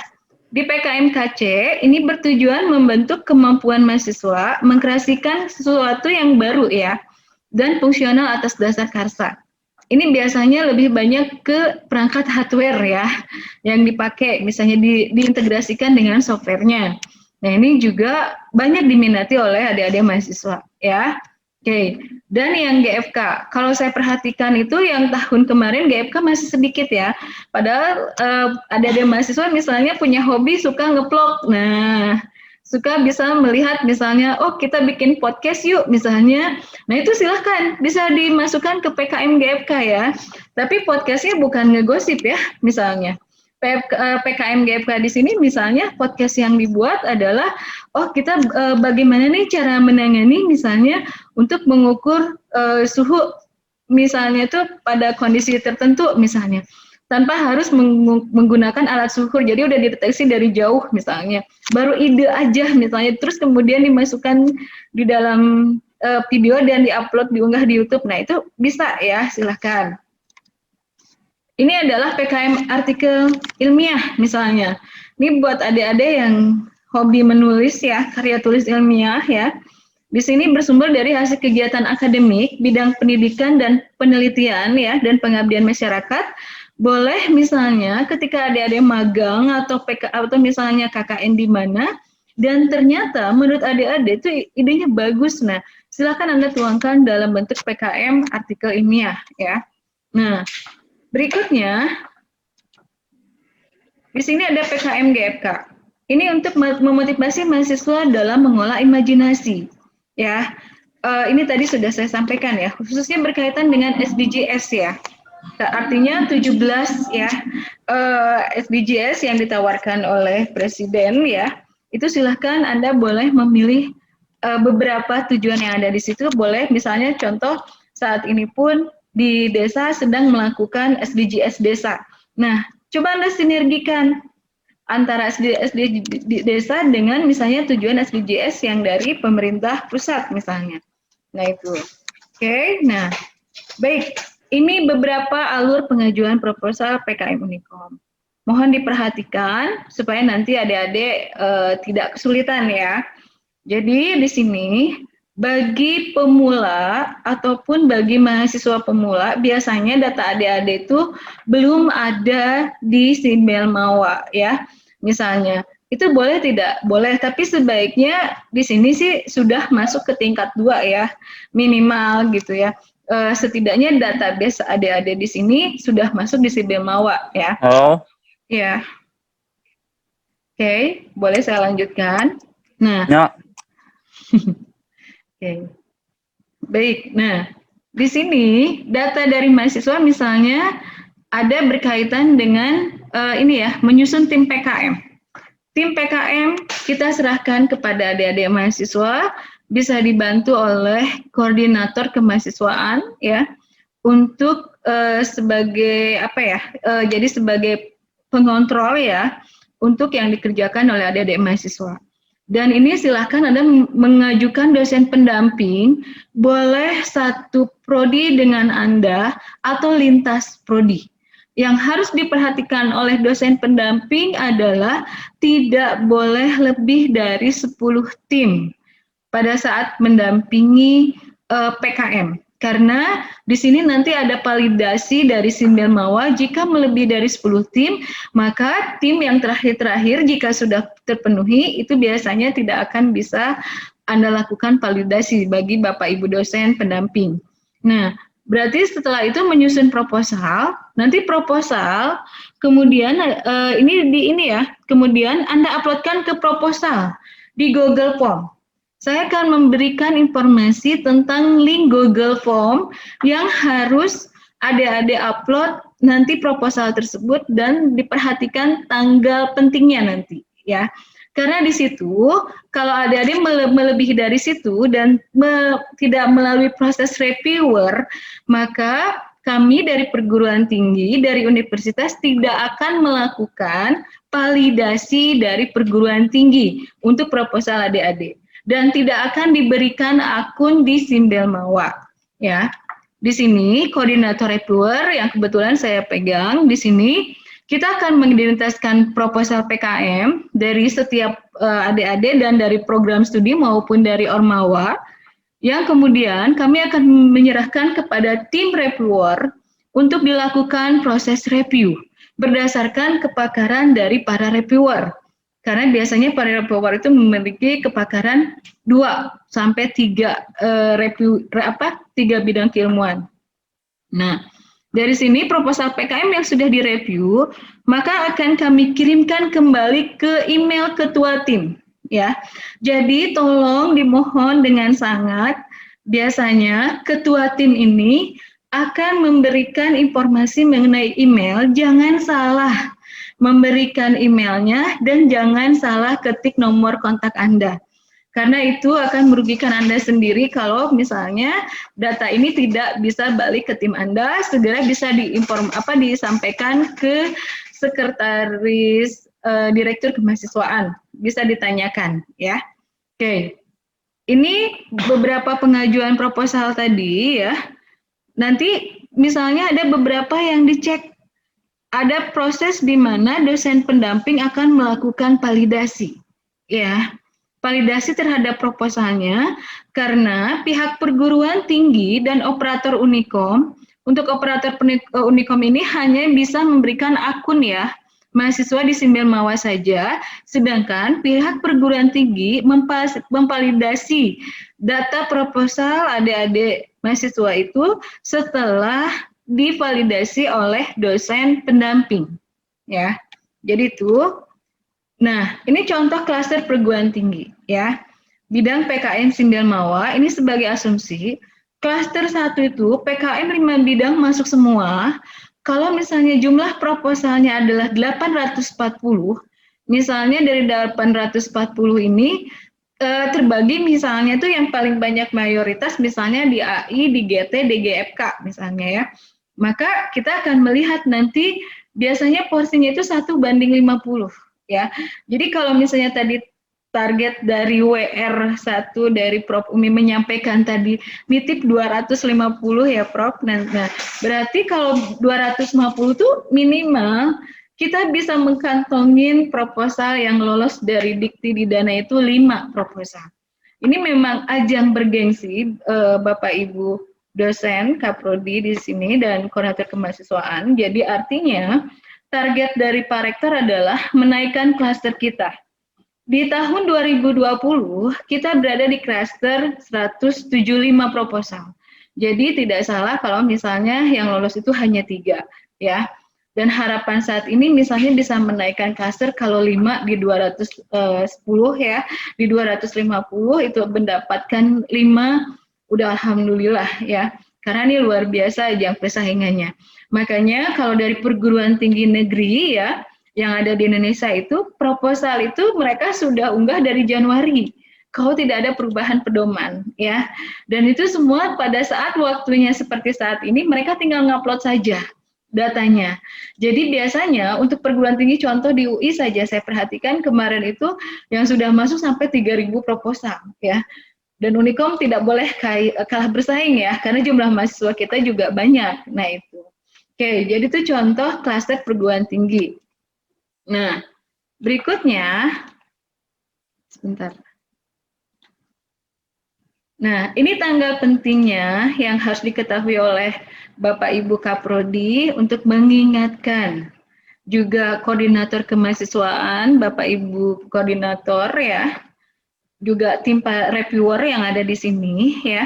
Speaker 5: Di PKM-KC ini bertujuan membentuk kemampuan mahasiswa mengkreasikan sesuatu yang baru ya dan fungsional atas dasar karsa. Ini biasanya lebih banyak ke perangkat hardware ya yang dipakai, misalnya diintegrasikan dengan softwarenya. Nah ini juga banyak diminati oleh adik-adik mahasiswa ya. Oke, dan yang GFK, kalau saya perhatikan itu yang tahun kemarin GFK masih sedikit ya. Padahal adik-adik mahasiswa misalnya punya hobi suka nge-vlog. Nah, suka bisa melihat misalnya, oh kita bikin podcast yuk misalnya. Nah itu silahkan, bisa dimasukkan ke PKM GFK ya. Tapi podcastnya bukan ngegosip ya misalnya. PKM GFK di sini misalnya podcast yang dibuat adalah oh kita bagaimana nih cara menangani misalnya untuk mengukur suhu misalnya itu pada kondisi tertentu misalnya tanpa harus menggunakan alat suhu, jadi udah dideteksi dari jauh misalnya, baru ide aja misalnya terus kemudian dimasukkan di dalam video dan diupload diunggah di YouTube. Nah itu bisa ya, silahkan. Ini adalah PKM artikel ilmiah misalnya. Ini buat adik-adik yang hobi menulis ya, karya tulis ilmiah ya. Di sini bersumber dari hasil kegiatan akademik, bidang pendidikan dan penelitian ya, dan pengabdian masyarakat. Boleh misalnya ketika adik-adik magang atau atau misalnya KKN di mana, dan ternyata menurut adik-adik itu idenya bagus. Nah, silakan Anda tuangkan dalam bentuk PKM artikel ilmiah ya. Nah, berikutnya, di sini ada PKM GFK. Ini untuk memotivasi mahasiswa dalam mengolah imajinasi. Ya, ini tadi sudah saya sampaikan ya, khususnya berkaitan dengan SDGs ya. Artinya 17 ya SDGs yang ditawarkan oleh Presiden ya. Itu silahkan Anda boleh memilih beberapa tujuan yang ada di situ boleh, misalnya contoh saat ini pun di desa sedang melakukan SDGs desa. Nah, coba Anda sinergikan antara SDGs di desa dengan misalnya tujuan SDGs yang dari pemerintah pusat misalnya. Nah itu. Oke, nah baik. Ini beberapa alur pengajuan proposal PKM Unikom. Mohon diperhatikan supaya nanti adik-adik tidak kesulitan ya. Jadi di sini bagi pemula ataupun bagi mahasiswa pemula biasanya data adik-adik itu belum ada di Simbel Mawa ya. Misalnya itu boleh tidak? Boleh, tapi sebaiknya di sini sih sudah masuk ke tingkat 2 ya, minimal gitu ya. Setidaknya database adik-adik di sini sudah masuk di Simbel Mawa ya.
Speaker 6: Oh.
Speaker 5: Ya. Oke, boleh saya lanjutkan. Nah.
Speaker 6: Ya.
Speaker 5: Oke. Baik. Nah, di sini data dari mahasiswa misalnya ada berkaitan dengan ini ya, menyusun tim PKM. Tim PKM kita serahkan kepada adik-adik mahasiswa, bisa dibantu oleh koordinator kemahasiswaan ya, untuk sebagai apa ya? Jadi sebagai pengontrol ya untuk yang dikerjakan oleh adik-adik mahasiswa. Dan ini silahkan Anda mengajukan dosen pendamping, boleh satu prodi dengan Anda atau lintas prodi. Yang harus diperhatikan oleh dosen pendamping adalah tidak boleh lebih dari 10 tim pada saat mendampingi PKM. Karena di sini nanti ada validasi dari Simbel Mawa, jika melebihi dari 10 tim, maka tim yang terakhir-terakhir jika sudah terpenuhi, itu biasanya tidak akan bisa Anda lakukan validasi bagi Bapak Ibu dosen pendamping. Nah, berarti setelah itu menyusun proposal, nanti proposal, kemudian kemudian Anda uploadkan ke proposal di Google Form. Saya akan memberikan informasi tentang link Google Form yang harus adik-adik upload nanti proposal tersebut dan diperhatikan tanggal pentingnya nanti ya. Karena di situ kalau adik-adik melebihi dari situ dan tidak melalui proses reviewer, maka kami dari perguruan tinggi, dari universitas tidak akan melakukan validasi dari perguruan tinggi untuk proposal adik-adik. Dan tidak akan diberikan akun di Simbel Mawa ya. Di sini koordinator reviewer yang kebetulan saya pegang di sini, kita akan mengidentitaskan proposal PKM dari setiap adik-adik dan dari program studi maupun dari Ormawa, yang kemudian kami akan menyerahkan kepada tim reviewer untuk dilakukan proses review berdasarkan kepakaran dari para reviewer. Karena biasanya para reviewer itu memiliki kepakaran 2 sampai 3 bidang keilmuan. Nah, dari sini proposal PKM yang sudah direview, maka akan kami kirimkan kembali ke email ketua tim, ya. Jadi tolong dimohon dengan sangat, biasanya ketua tim ini akan memberikan informasi mengenai email, jangan salah memberikan emailnya dan jangan salah ketik nomor kontak Anda. Karena itu akan merugikan Anda sendiri kalau misalnya data ini tidak bisa balik ke tim Anda, segera bisa disampaikan ke sekretaris direktur kemahasiswaan, bisa ditanyakan ya. Oke. Ini beberapa pengajuan proposal tadi ya. Nanti misalnya ada beberapa yang dicek. Ada proses di mana dosen pendamping akan melakukan validasi, ya, validasi terhadap proposalnya, karena pihak perguruan tinggi dan operator Unikom, untuk operator Unikom ini hanya bisa memberikan akun ya, mahasiswa di Simbel Mawa saja, sedangkan pihak perguruan tinggi memvalidasi data proposal adik-adik mahasiswa itu setelah divalidasi oleh dosen pendamping ya. Jadi itu. Nah, ini contoh klaster perguruan tinggi ya. Bidang PKM Simbel Mawa ini sebagai asumsi klaster 1 itu PKM 5 bidang masuk semua. Kalau misalnya jumlah proposalnya adalah 840, misalnya dari 840 ini terbagi misalnya tuh yang paling banyak mayoritas misalnya di AI, di GT, DGFK misalnya ya. Maka kita akan melihat nanti biasanya porsinya itu 1:50 ya. Jadi kalau misalnya tadi target dari WR1 dari Prof Umi menyampaikan tadi nitip 250 ya Prof. Nah, berarti kalau 250 tuh minimal kita bisa mengkantongin proposal yang lolos dari Dikti Didana itu 5 proposal. Ini memang ajang bergengsi Bapak Ibu dosen Kaprodi di sini dan koordinator kemahasiswaan. Jadi artinya target dari Pak Rektor adalah menaikkan klaster kita. Di tahun 2020 kita berada di klaster 175 proposal. Jadi tidak salah kalau misalnya yang lolos itu hanya 3 ya. Dan harapan saat ini misalnya bisa menaikkan klaster kalau 5 di 210 ya, di 250 itu mendapatkan 5 udah alhamdulillah ya. Karena ini luar biasa ajang persaingannya. Makanya kalau dari perguruan tinggi negeri ya yang ada di Indonesia itu proposal itu mereka sudah unggah dari Januari. Kalau tidak ada perubahan pedoman ya. Dan itu semua pada saat waktunya seperti saat ini mereka tinggal ngupload saja datanya. Jadi biasanya untuk perguruan tinggi contoh di UI saja saya perhatikan kemarin itu yang sudah masuk sampai 3.000 proposal ya. Dan Unikom tidak boleh kalah bersaing ya karena jumlah mahasiswa kita juga banyak. Nah itu. Oke, jadi itu contoh klaster perguruan tinggi. Nah, berikutnya sebentar. Nah, ini tanggal pentingnya yang harus diketahui oleh Bapak Ibu Kaprodi untuk mengingatkan juga koordinator kemahasiswaan, Bapak Ibu koordinator ya, juga tim reviewer yang ada di sini ya.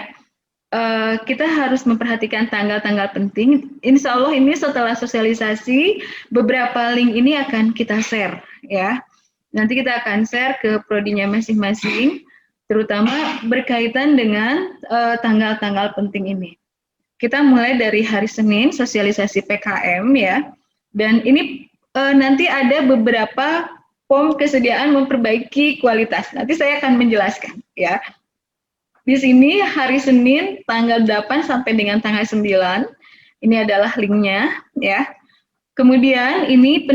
Speaker 5: Kita harus memperhatikan tanggal-tanggal penting. Insya Allah ini setelah sosialisasi, beberapa link ini akan kita share ya. Nanti kita akan share ke prodinya masing-masing, terutama berkaitan dengan tanggal-tanggal penting ini. Kita mulai dari hari Senin, sosialisasi PKM ya. Dan ini nanti ada beberapa form kesediaan memperbaiki kualitas. Nanti saya akan menjelaskan ya. Di sini hari Senin tanggal 8 sampai dengan tanggal 9. Ini adalah linknya ya. Kemudian ini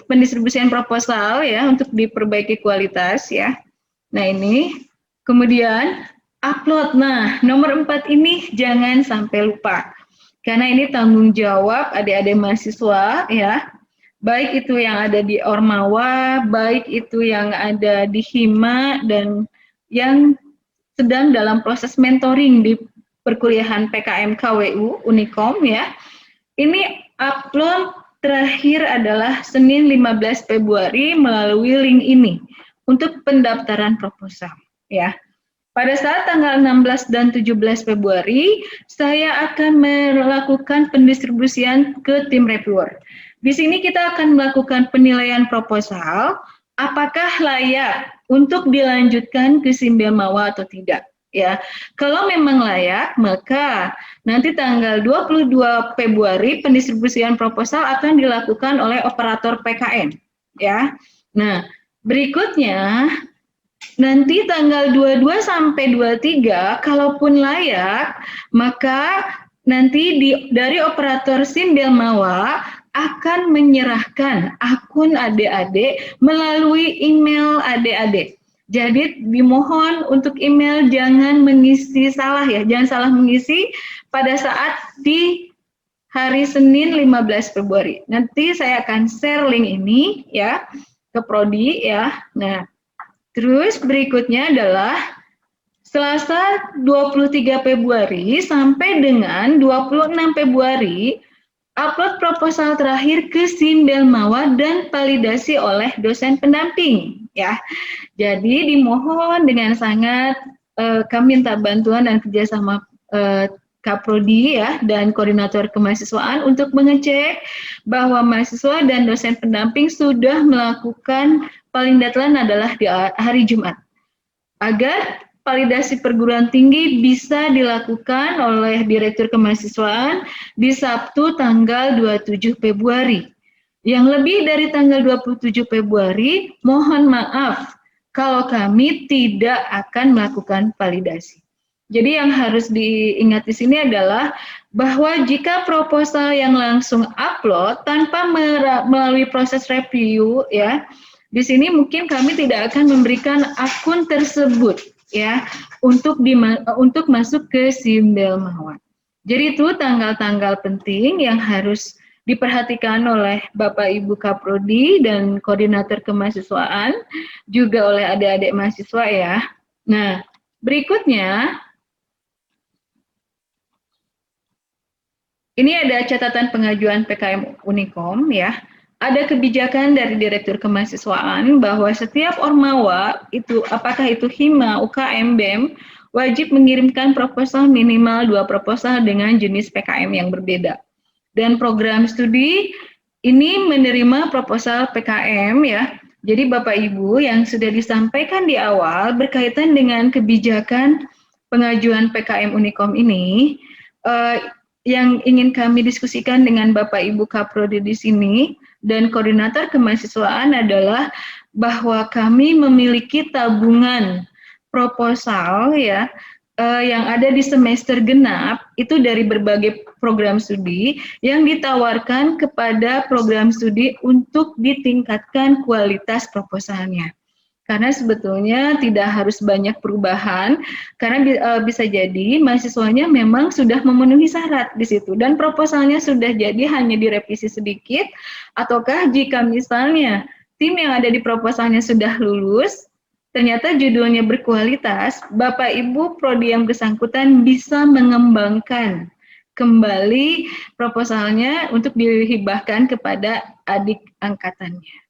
Speaker 5: pendistribusian proposal ya untuk diperbaiki kualitas ya. Nah ini. Kemudian upload. Nah, nomor 4 ini jangan sampai lupa. Karena ini tanggung jawab adik-adik mahasiswa ya. Baik itu yang ada di Ormawa, baik itu yang ada di Hima dan yang sedang dalam proses mentoring di perkuliahan PKM KWU Unikom ya. Ini upload terakhir adalah Senin 15 Februari melalui link ini untuk pendaftaran proposal ya. Pada saat tanggal 16 dan 17 Februari saya akan melakukan pendistribusian ke tim reviewer. Di sini kita akan melakukan penilaian proposal apakah layak untuk dilanjutkan ke Simbel Mawa atau tidak ya. Kalau memang layak maka nanti tanggal 22 Februari pendistribusian proposal akan dilakukan oleh operator PKN ya. Nah, berikutnya nanti tanggal 22 sampai 23 kalaupun layak maka nanti dari operator Simbel Mawa akan menyerahkan akun adik-adik melalui email adik-adik. Jadi dimohon untuk email jangan mengisi salah ya, jangan salah mengisi pada saat di hari Senin 15 Februari. Nanti saya akan share link ini ya ke prodi ya. Nah, terus berikutnya adalah Selasa 23 Februari sampai dengan 26 Februari upload proposal terakhir ke Simbel Mawa dan validasi oleh dosen pendamping ya. Jadi dimohon dengan sangat kami minta bantuan dan kerjasama Kaprodi ya dan koordinator kemahasiswaan untuk mengecek bahwa mahasiswa dan dosen pendamping sudah melakukan paling deadline adalah di hari Jumat agar validasi perguruan tinggi bisa dilakukan oleh Direktur Kemahasiswaan di Sabtu tanggal 27 Februari. Yang lebih dari tanggal 27 Februari, mohon maaf kalau kami tidak akan melakukan validasi. Jadi yang harus diingat di sini adalah bahwa jika proposal yang langsung upload tanpa melalui proses review, ya, di sini mungkin kami tidak akan memberikan akun tersebut, ya, untuk masuk ke Simbel Mawat. Jadi itu tanggal-tanggal penting yang harus diperhatikan oleh Bapak Ibu Kaprodi dan Koordinator Kemahasiswaan, juga oleh adik-adik mahasiswa, ya. Nah, berikutnya ini ada catatan pengajuan PKM Unikom, ya. Ada kebijakan dari Direktur Kemahasiswaan bahwa setiap ormawa itu, apakah itu Hima, UKM, BEM, wajib mengirimkan proposal minimal 2 proposal dengan jenis PKM yang berbeda. Dan program studi ini menerima proposal PKM, ya. Jadi Bapak Ibu yang sudah disampaikan di awal berkaitan dengan kebijakan pengajuan PKM Unikom ini, yang ingin kami diskusikan dengan Bapak Ibu Kaprodi di sini dan Koordinator Kemahasiswaan adalah bahwa kami memiliki tabungan proposal, ya, yang ada di semester genap itu dari berbagai program studi yang ditawarkan kepada program studi untuk ditingkatkan kualitas proposalnya. Karena sebetulnya tidak harus banyak perubahan, karena bisa jadi mahasiswanya memang sudah memenuhi syarat di situ, dan proposalnya sudah jadi hanya direvisi sedikit, ataukah jika misalnya tim yang ada di proposalnya sudah lulus, ternyata judulnya berkualitas, Bapak Ibu prodi yang bersangkutan bisa mengembangkan kembali proposalnya untuk dihibahkan kepada adik angkatannya.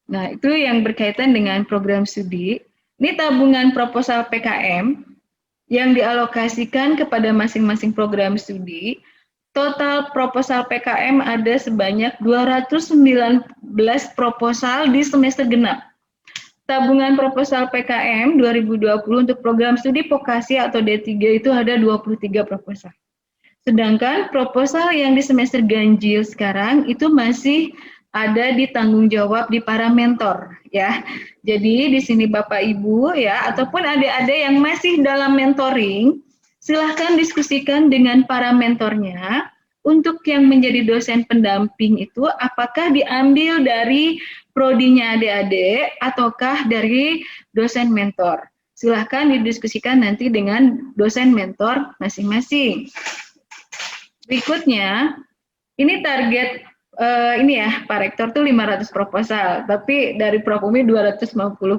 Speaker 5: Nah, itu yang berkaitan dengan program studi. Ini tabungan proposal PKM yang dialokasikan kepada masing-masing program studi. Total proposal PKM ada sebanyak 219 proposal di semester genap. Tabungan proposal PKM 2020 untuk program studi vokasi atau D3 itu ada 23 proposal. Sedangkan proposal yang di semester ganjil sekarang itu masih ada di tanggung jawab di para mentor, ya. Jadi di sini Bapak Ibu, ya, ataupun adik-adik yang masih dalam mentoring, silahkan diskusikan dengan para mentornya untuk yang menjadi dosen pendamping itu apakah diambil dari prodinya adik-adik ataukah dari dosen mentor. Silahkan didiskusikan nanti dengan dosen mentor masing-masing. Berikutnya, ini target ini ya, Pak Rektor tuh 500 proposal, tapi dari Prof Umi 250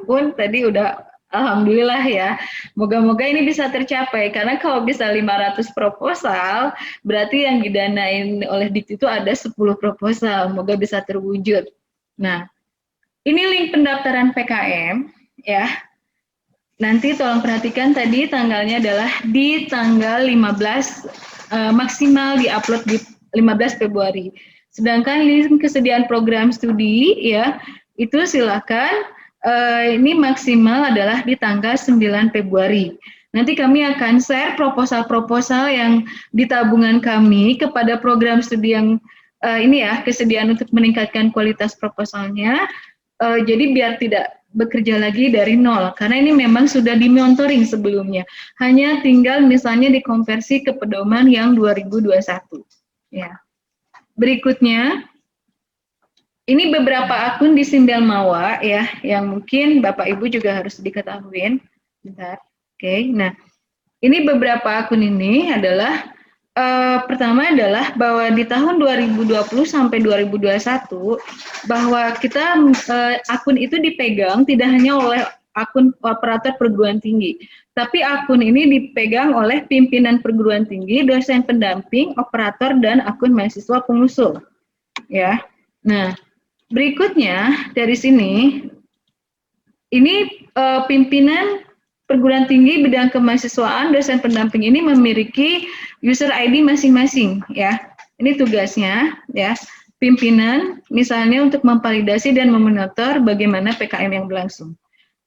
Speaker 5: pun tadi udah alhamdulillah ya. Moga-moga ini bisa tercapai, karena kalau bisa 500 proposal, berarti yang didanain oleh Dikti itu ada 10 proposal, moga bisa terwujud. Nah, ini link pendaftaran PKM, ya. Nanti tolong perhatikan tadi tanggalnya adalah di tanggal 15, maksimal di-upload di 15 Februari. Sedangkan link kesediaan program studi, ya, itu silakan ini maksimal adalah di tanggal 9 Februari. Nanti kami akan share proposal-proposal yang di tabungan kami kepada program studi yang ini ya, kesediaan untuk meningkatkan kualitas proposalnya. Jadi biar tidak bekerja lagi dari nol, karena ini memang sudah dimonitoring sebelumnya. Hanya tinggal misalnya dikonversi ke pedoman yang 2021. Ya. Berikutnya, ini beberapa akun di Simbel Mawa ya, yang mungkin Bapak Ibu juga harus diketahui. Bentar, oke. Nah, ini beberapa akun ini adalah pertama adalah bahwa di tahun 2020 sampai 2021 bahwa kita akun itu dipegang tidak hanya oleh akun operator perguruan tinggi, tapi akun ini dipegang oleh pimpinan perguruan tinggi, dosen pendamping, operator, dan akun mahasiswa pengusul. Ya, nah berikutnya dari sini, ini pimpinan perguruan tinggi bidang kemahasiswaan, dosen pendamping ini memiliki user ID masing-masing. Ya, ini tugasnya, ya. Pimpinan misalnya untuk memvalidasi dan memonitor bagaimana PKM yang berlangsung.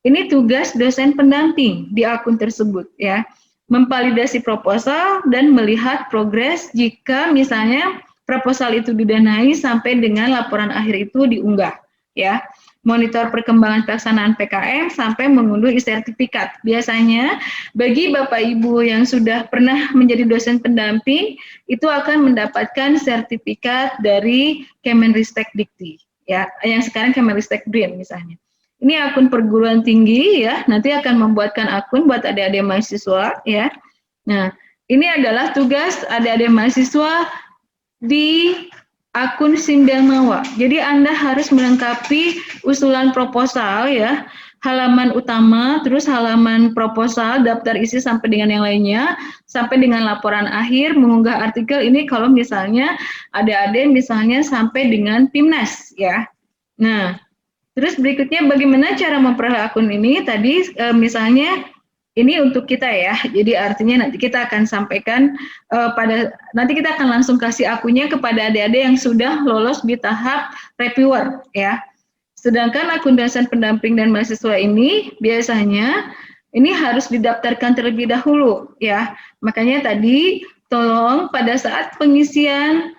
Speaker 5: Ini tugas dosen pendamping di akun tersebut, ya, memvalidasi proposal dan melihat progres jika misalnya proposal itu didanai sampai dengan laporan akhir itu diunggah, ya. monitor perkembangan pelaksanaan PKM, sampai mengunduh e-sertifikat. Biasanya bagi Bapak Ibu yang sudah pernah menjadi dosen pendamping, itu akan mendapatkan sertifikat dari Kemenristek Dikti, ya, yang sekarang Kemenristek BRIN misalnya. Ini akun perguruan tinggi, ya, nanti akan membuatkan akun buat adik-adik mahasiswa, ya. Nah, ini adalah tugas adik-adik mahasiswa di akun Simbel Mawa. Jadi Anda harus melengkapi usulan proposal, ya, halaman utama, terus halaman proposal, daftar isi sampai dengan yang lainnya, sampai dengan laporan akhir, mengunggah artikel ini kalau misalnya adik-adik misalnya sampai dengan PIMNAS, ya. Nah, terus berikutnya bagaimana cara memperoleh akun ini? Tadi misalnya ini untuk kita, ya, jadi artinya nanti kita akan sampaikan nanti kita akan langsung kasih akunnya kepada adik-adik yang sudah lolos di tahap reviewer, ya. Sedangkan akun dosen pendamping dan mahasiswa ini biasanya ini harus didaftarkan terlebih dahulu, ya. Makanya tadi tolong pada saat pengisian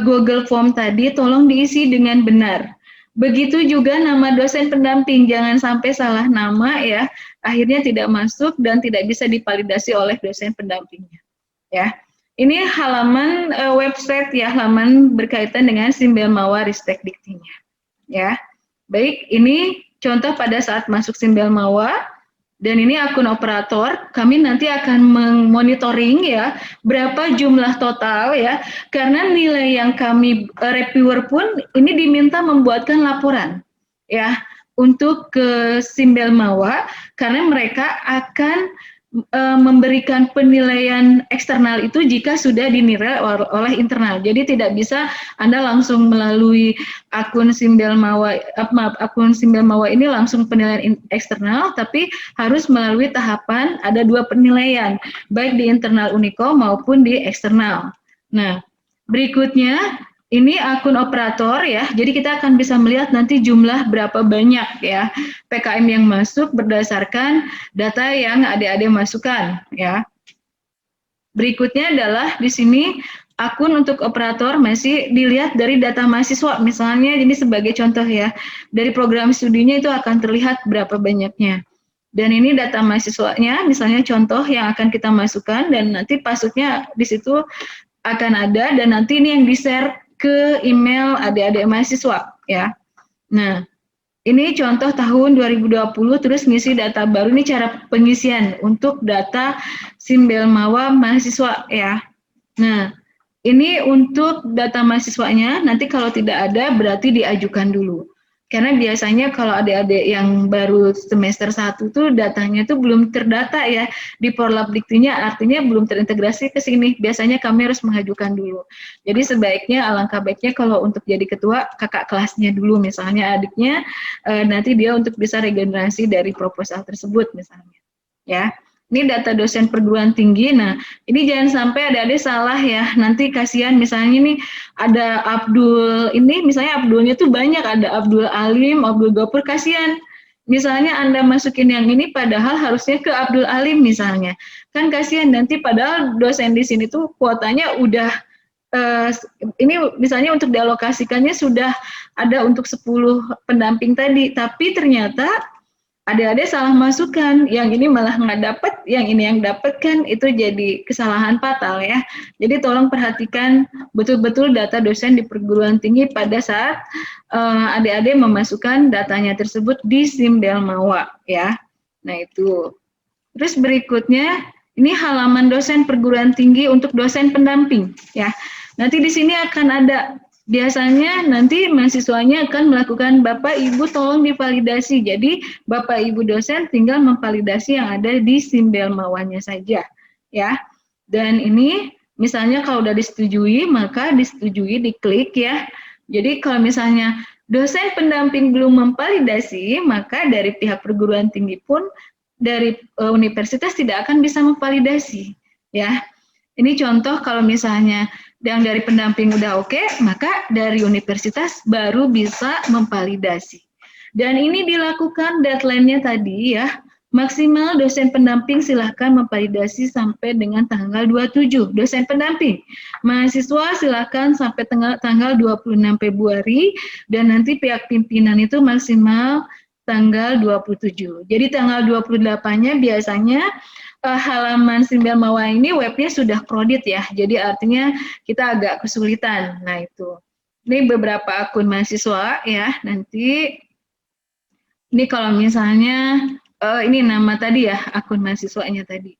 Speaker 5: Google Form tadi tolong diisi dengan benar. Begitu juga nama dosen pendamping, jangan sampai salah nama, ya, akhirnya tidak masuk dan tidak bisa divalidasi oleh dosen pendampingnya, ya. Ini halaman website, ya, halaman berkaitan dengan Simbel Mawa Ristek Diktinya, ya. Baik, ini contoh pada saat masuk Simbel Mawa. Dan ini akun operator, kami nanti akan memonitoring, ya, berapa jumlah total, ya, karena nilai yang kami reviewer pun ini diminta membuatkan laporan, ya, untuk ke Simbel Mawa, karena mereka akan memberikan penilaian eksternal itu jika sudah dinilai oleh internal. Jadi tidak bisa Anda langsung melalui akun Simbel Mawa, akun Simbel Mawa ini langsung penilaian eksternal, tapi harus melalui tahapan ada 2 penilaian, baik di internal Unicom maupun di eksternal. Nah, berikutnya ini akun operator, ya, jadi kita akan bisa melihat nanti jumlah berapa banyak, ya, PKM yang masuk berdasarkan data yang adik-adik masukkan, ya. Berikutnya adalah di sini akun untuk operator masih dilihat dari data mahasiswa, misalnya ini sebagai contoh, ya, dari program studinya itu akan terlihat berapa banyaknya. Dan ini data mahasiswanya, misalnya contoh yang akan kita masukkan, dan nanti passwordnya di situ akan ada, dan nanti ini yang di-share ke email adik-adik mahasiswa, ya. Nah, ini contoh tahun 2020, terus ngisi data baru, ini cara pengisian untuk data Simbel Mawa mahasiswa, ya. Nah, ini untuk data mahasiswanya, nanti kalau tidak ada berarti diajukan dulu. Karena biasanya kalau adik-adik yang baru semester 1 tuh datanya tuh belum terdata, ya, di Porlab Diktinya, artinya belum terintegrasi ke sini. Biasanya kami harus mengajukan dulu. Jadi sebaiknya, alangkah baiknya kalau untuk jadi ketua, kakak kelasnya dulu, misalnya adiknya, nanti dia untuk bisa regenerasi dari proposal tersebut misalnya, ya. Ini data dosen perguruan tinggi. Nah, ini jangan sampai adik-adik salah, ya. Nanti kasihan misalnya ini ada Abdul, ini misalnya Abdulnya tuh banyak, ada Abdul Alim, Abdul Gopur, kasihan. Misalnya Anda masukin yang ini padahal harusnya ke Abdul Alim misalnya. Kan kasihan nanti padahal dosen di sini tuh kuotanya udah ini misalnya untuk dialokasikannya sudah ada untuk 10 pendamping tadi, tapi ternyata adik-adik salah masukkan, yang ini malah nggak dapat, yang ini yang dapat, kan itu jadi kesalahan fatal, ya. Jadi tolong perhatikan betul-betul data dosen di perguruan tinggi pada saat adik-adik memasukkan datanya tersebut di Simbel Mawa, ya. Nah itu. Terus berikutnya ini halaman dosen perguruan tinggi untuk dosen pendamping, ya. Nanti di sini akan ada. Biasanya nanti mahasiswanya akan melakukan Bapak Ibu tolong divalidasi. Jadi Bapak Ibu dosen tinggal memvalidasi yang ada di Simbel Mawanya saja, ya. Dan ini misalnya kalau udah disetujui, maka disetujui, diklik, ya. Jadi kalau misalnya dosen pendamping belum memvalidasi, maka dari pihak perguruan tinggi pun dari universitas tidak akan bisa memvalidasi, ya. Ini contoh kalau misalnya yang dari pendamping udah oke, maka dari universitas baru bisa memvalidasi. Dan ini dilakukan deadline-nya tadi, ya, Maksimal dosen pendamping silahkan memvalidasi sampai dengan tanggal 27, dosen pendamping. Mahasiswa silahkan sampai tanggal 26 Februari, dan nanti pihak pimpinan itu maksimal tanggal 27. Jadi tanggal 28-nya biasanya halaman Simbial Mawa ini webnya sudah kredit ya, jadi artinya kita agak kesulitan. Nah itu, ini beberapa akun mahasiswa ya, nanti ini kalau misalnya ini nama tadi ya, akun mahasiswanya tadi.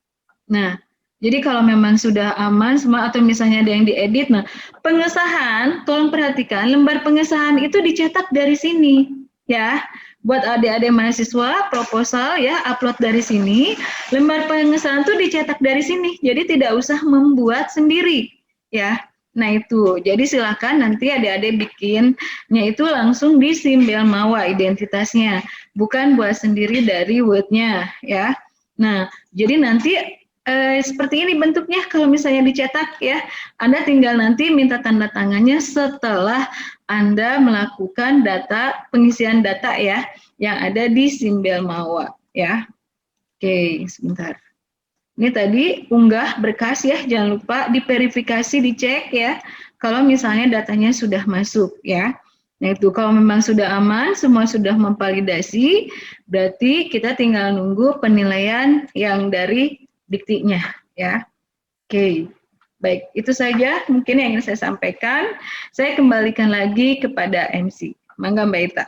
Speaker 5: Nah, jadi kalau memang sudah aman semua atau misalnya ada yang diedit, nah pengesahan, tolong perhatikan, lembar pengesahan itu dicetak dari sini ya. Buat adik-adik mahasiswa, proposal ya, upload dari sini, lembar pengesahan itu dicetak dari sini, jadi tidak usah membuat sendiri ya. Nah itu, jadi silakan nanti adik-adik bikinnya itu langsung di Simbial Mawa identitasnya, bukan buat sendiri dari Word-nya ya. Nah, jadi nanti seperti ini bentuknya kalau misalnya dicetak ya, Anda tinggal nanti minta tanda tangannya setelah Anda melakukan pengisian data ya, yang ada di Simbial Mawa ya. Oke, sebentar. Ini tadi unggah berkas ya, jangan lupa diverifikasi, dicek ya, kalau misalnya datanya sudah masuk ya. Nah itu kalau memang sudah aman, semua sudah memvalidasi, berarti kita tinggal nunggu penilaian yang dari diktinya ya. Oke, baik, itu saja mungkin yang ingin saya sampaikan. Saya kembalikan lagi kepada MC. Mangga Mbak Ita.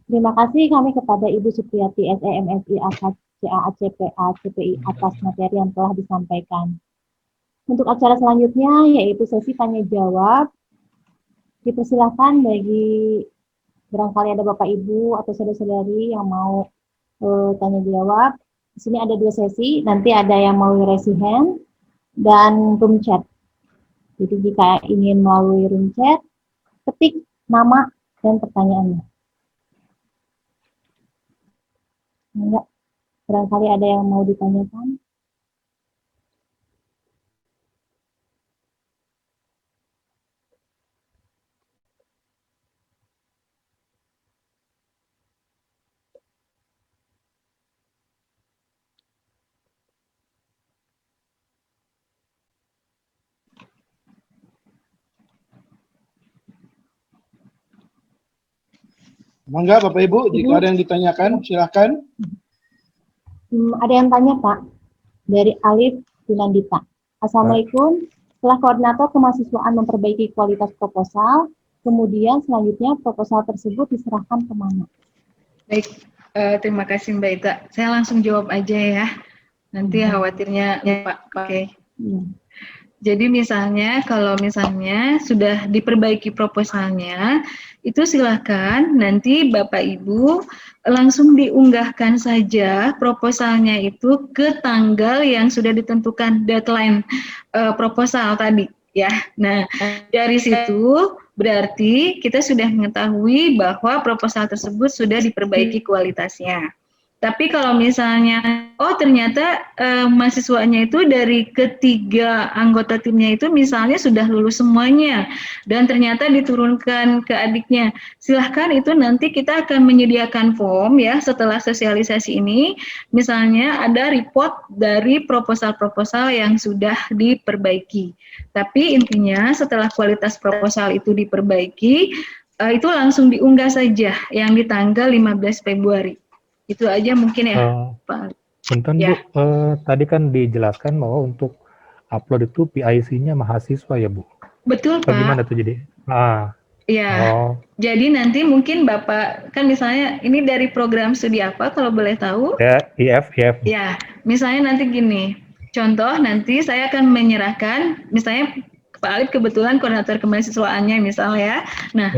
Speaker 1: Terima kasih kami kepada Ibu Supriyati SEMSI AKCA ACPA CPI atas materi yang telah disampaikan. Untuk acara selanjutnya yaitu sesi tanya jawab. Dipersilakan bagi barangkali ada Bapak Ibu atau saudara-saudari yang mau tanya jawab. Di sini ada 2 sesi, nanti ada yang melalui raise hand dan room chat. Jadi jika ingin melalui room chat, ketik nama dan pertanyaannya. Enggak, barangkali ada yang mau ditanyakan.
Speaker 4: Mangga Bapak Ibu, jika ada yang ditanyakan, silakan.
Speaker 1: Ada yang tanya Pak, dari Alif Finandita. Assalamualaikum, setelah koordinator kemahasiswaan memperbaiki kualitas proposal, kemudian selanjutnya proposal tersebut diserahkan kemana?
Speaker 5: Baik, terima kasih Mbak Ita. Saya langsung jawab aja ya, nanti khawatirnya Pak pakai. Jadi misalnya kalau misalnya sudah diperbaiki proposalnya, itu silakan nanti Bapak Ibu langsung diunggahkan saja proposalnya itu ke tanggal yang sudah ditentukan deadline proposal tadi ya. Nah, dari situ berarti kita sudah mengetahui bahwa proposal tersebut sudah diperbaiki kualitasnya. Tapi kalau misalnya, oh ternyata mahasiswanya itu dari ketiga anggota timnya itu misalnya sudah lulus semuanya dan ternyata diturunkan ke adiknya, silahkan itu nanti kita akan menyediakan form ya setelah sosialisasi ini, misalnya ada report dari proposal-proposal yang sudah diperbaiki. Tapi intinya setelah kualitas proposal itu diperbaiki, itu langsung diunggah saja yang di tanggal 15 Februari. Itu aja mungkin ya, Pak.
Speaker 6: Bentar ya. Bu, tadi kan dijelaskan bahwa untuk upload itu PIC-nya mahasiswa ya Bu?
Speaker 5: Betul Pak.
Speaker 6: Bagaimana tuh jadi?
Speaker 5: Ya, jadi nanti mungkin Bapak, kan misalnya ini dari program studi apa kalau boleh tahu?
Speaker 6: Ya, IF.
Speaker 5: Ya, misalnya nanti gini, contoh nanti saya akan menyerahkan, misalnya Pak Alif kebetulan koordinator kemahasiswaannya misalnya, nah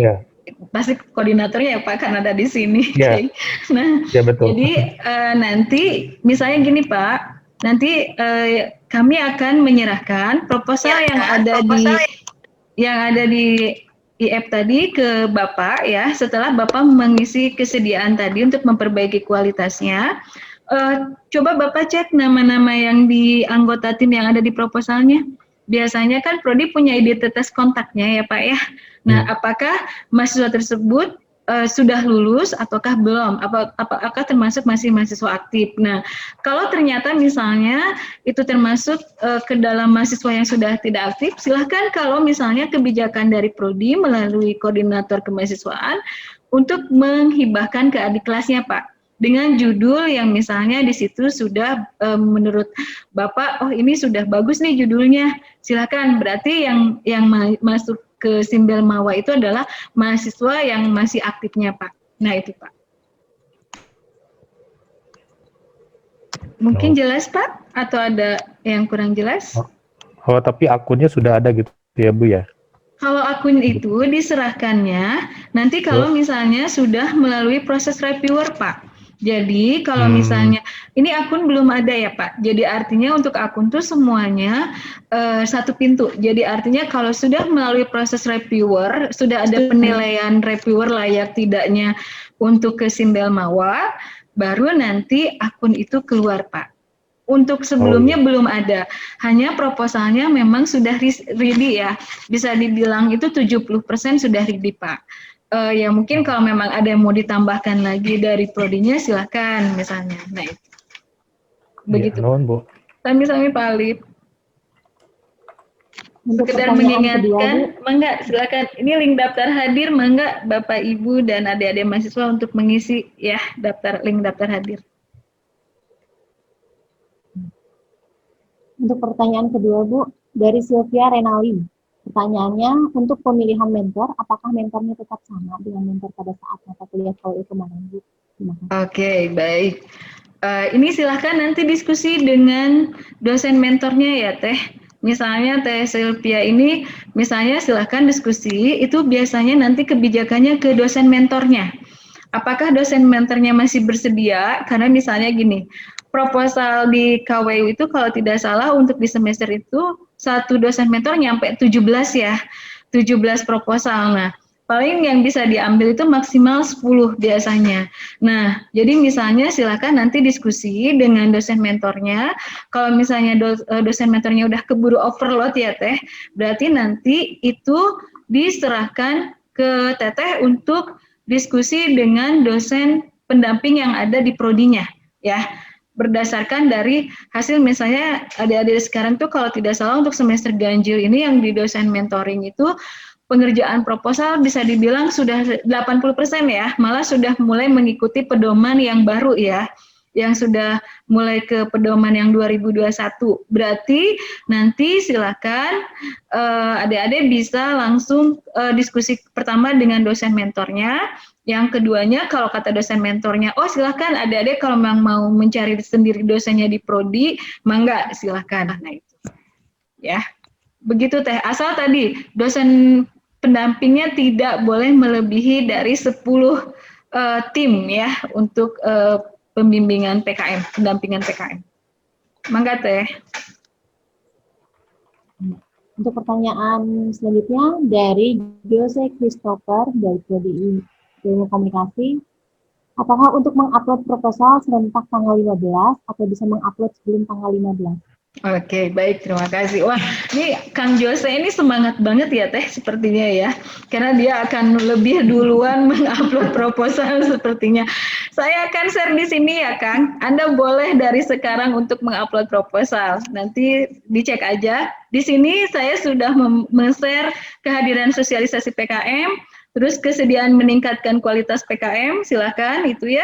Speaker 5: pasti koordinatornya ya Pak kan ada di sini.
Speaker 6: Yeah.
Speaker 5: Nah,
Speaker 6: betul.
Speaker 5: jadi nanti misalnya gini Pak, nanti kami akan menyerahkan proposal yang ada di IF tadi ke Bapak ya. Setelah Bapak mengisi kesediaan tadi untuk memperbaiki kualitasnya, coba Bapak cek nama-nama yang di anggota tim yang ada di proposalnya. biasanya kan prodi punya identitas kontaknya ya Pak ya. Nah, apakah mahasiswa tersebut sudah lulus ataukah belum? Apakah termasuk masih mahasiswa aktif? Nah, kalau ternyata misalnya itu termasuk ke dalam mahasiswa yang sudah tidak aktif, silahkan kalau misalnya kebijakan dari prodi melalui koordinator kemahasiswaan untuk menghibahkan ke adik kelasnya Pak, dengan judul yang misalnya di situ sudah menurut Bapak, oh ini sudah bagus nih judulnya, silakan. Berarti yang masuk ke Simbel Mawa itu adalah mahasiswa yang masih aktifnya Pak. Nah itu Pak. Mungkin jelas Pak? Atau ada yang kurang jelas?
Speaker 6: Oh, tapi akunnya sudah ada gitu ya Bu ya?
Speaker 5: Kalau akun itu diserahkannya nanti kalau misalnya sudah melalui proses reviewer Pak. Jadi kalau misalnya ini akun belum ada ya Pak. Jadi artinya untuk akun tuh semuanya satu pintu. Jadi artinya kalau sudah melalui proses reviewer, sudah ada penilaian reviewer layak tidaknya untuk ke Simbel Mawa, baru nanti akun itu keluar Pak. Untuk sebelumnya belum ada, hanya proposalnya memang sudah ready ya. Bisa dibilang itu 70% sudah ready Pak. Ya mungkin kalau memang ada yang mau ditambahkan lagi dari prodinya silakan misalnya. Nah itu. Begitu.
Speaker 6: Ya, Bu.
Speaker 5: Kami Pak Alif.
Speaker 1: Untuk
Speaker 5: Sekedar mengingatkan, mangga silakan. Ini link daftar hadir, mangga Bapak Ibu dan adik-adik mahasiswa untuk mengisi ya link daftar hadir.
Speaker 1: Untuk pertanyaan kedua Bu, dari Sylvia Renali. Pertanyaannya, untuk pemilihan mentor, apakah mentornya tetap sama dengan mentor pada saat mata kuliah KUI kemarin, Bu?
Speaker 5: Oke, baik. Ini silahkan nanti diskusi dengan dosen mentornya ya, Teh. Misalnya Teh Sylvia ini, misalnya silahkan diskusi, itu biasanya nanti kebijakannya ke dosen mentornya. Apakah dosen mentornya masih bersedia? Karena misalnya gini, proposal di KWU itu kalau tidak salah untuk di semester itu satu dosen mentor nyampe 17 ya, 17 proposal. Nah, paling yang bisa diambil itu maksimal 10 biasanya. Nah, jadi misalnya silakan nanti diskusi dengan dosen mentornya. Kalau misalnya dosen mentornya udah keburu overload ya Teh, berarti nanti itu diserahkan ke Teteh untuk diskusi dengan dosen pendamping yang ada di prodinya ya. Berdasarkan dari hasil misalnya adik-adik sekarang tuh kalau tidak salah untuk semester ganjil ini yang di dosen mentoring itu pengerjaan proposal bisa dibilang sudah 80% ya, malah sudah mulai mengikuti pedoman yang baru ya, yang sudah mulai ke pedoman yang 2021. Berarti nanti silakan adik-adik bisa langsung diskusi pertama dengan dosen mentornya. Yang keduanya, kalau kata dosen mentornya, oh silahkan adik-adik kalau memang mau mencari sendiri dosennya di prodi, mangga silahkan. Nah itu, ya begitu Teh. Asal tadi dosen pendampingnya tidak boleh melebihi dari 10 tim ya untuk pembimbingan PKM, pendampingan PKM. Mangga Teh.
Speaker 1: Untuk pertanyaan selanjutnya dari Jose Christopher dari prodi Ilmu Komunikasi, apakah untuk mengupload proposal serentak tanggal 15 atau bisa mengupload sebelum tanggal 15?
Speaker 5: Oke, baik, terima kasih. Wah, ini Kang Jose ini semangat banget ya Teh sepertinya ya, karena dia akan lebih duluan mengupload proposal sepertinya. Saya akan share di sini ya Kang, Anda boleh dari sekarang untuk mengupload proposal, nanti dicek aja. Di sini saya sudah men-share kehadiran sosialisasi PKM, terus kesediaan meningkatkan kualitas PKM, silakan itu ya.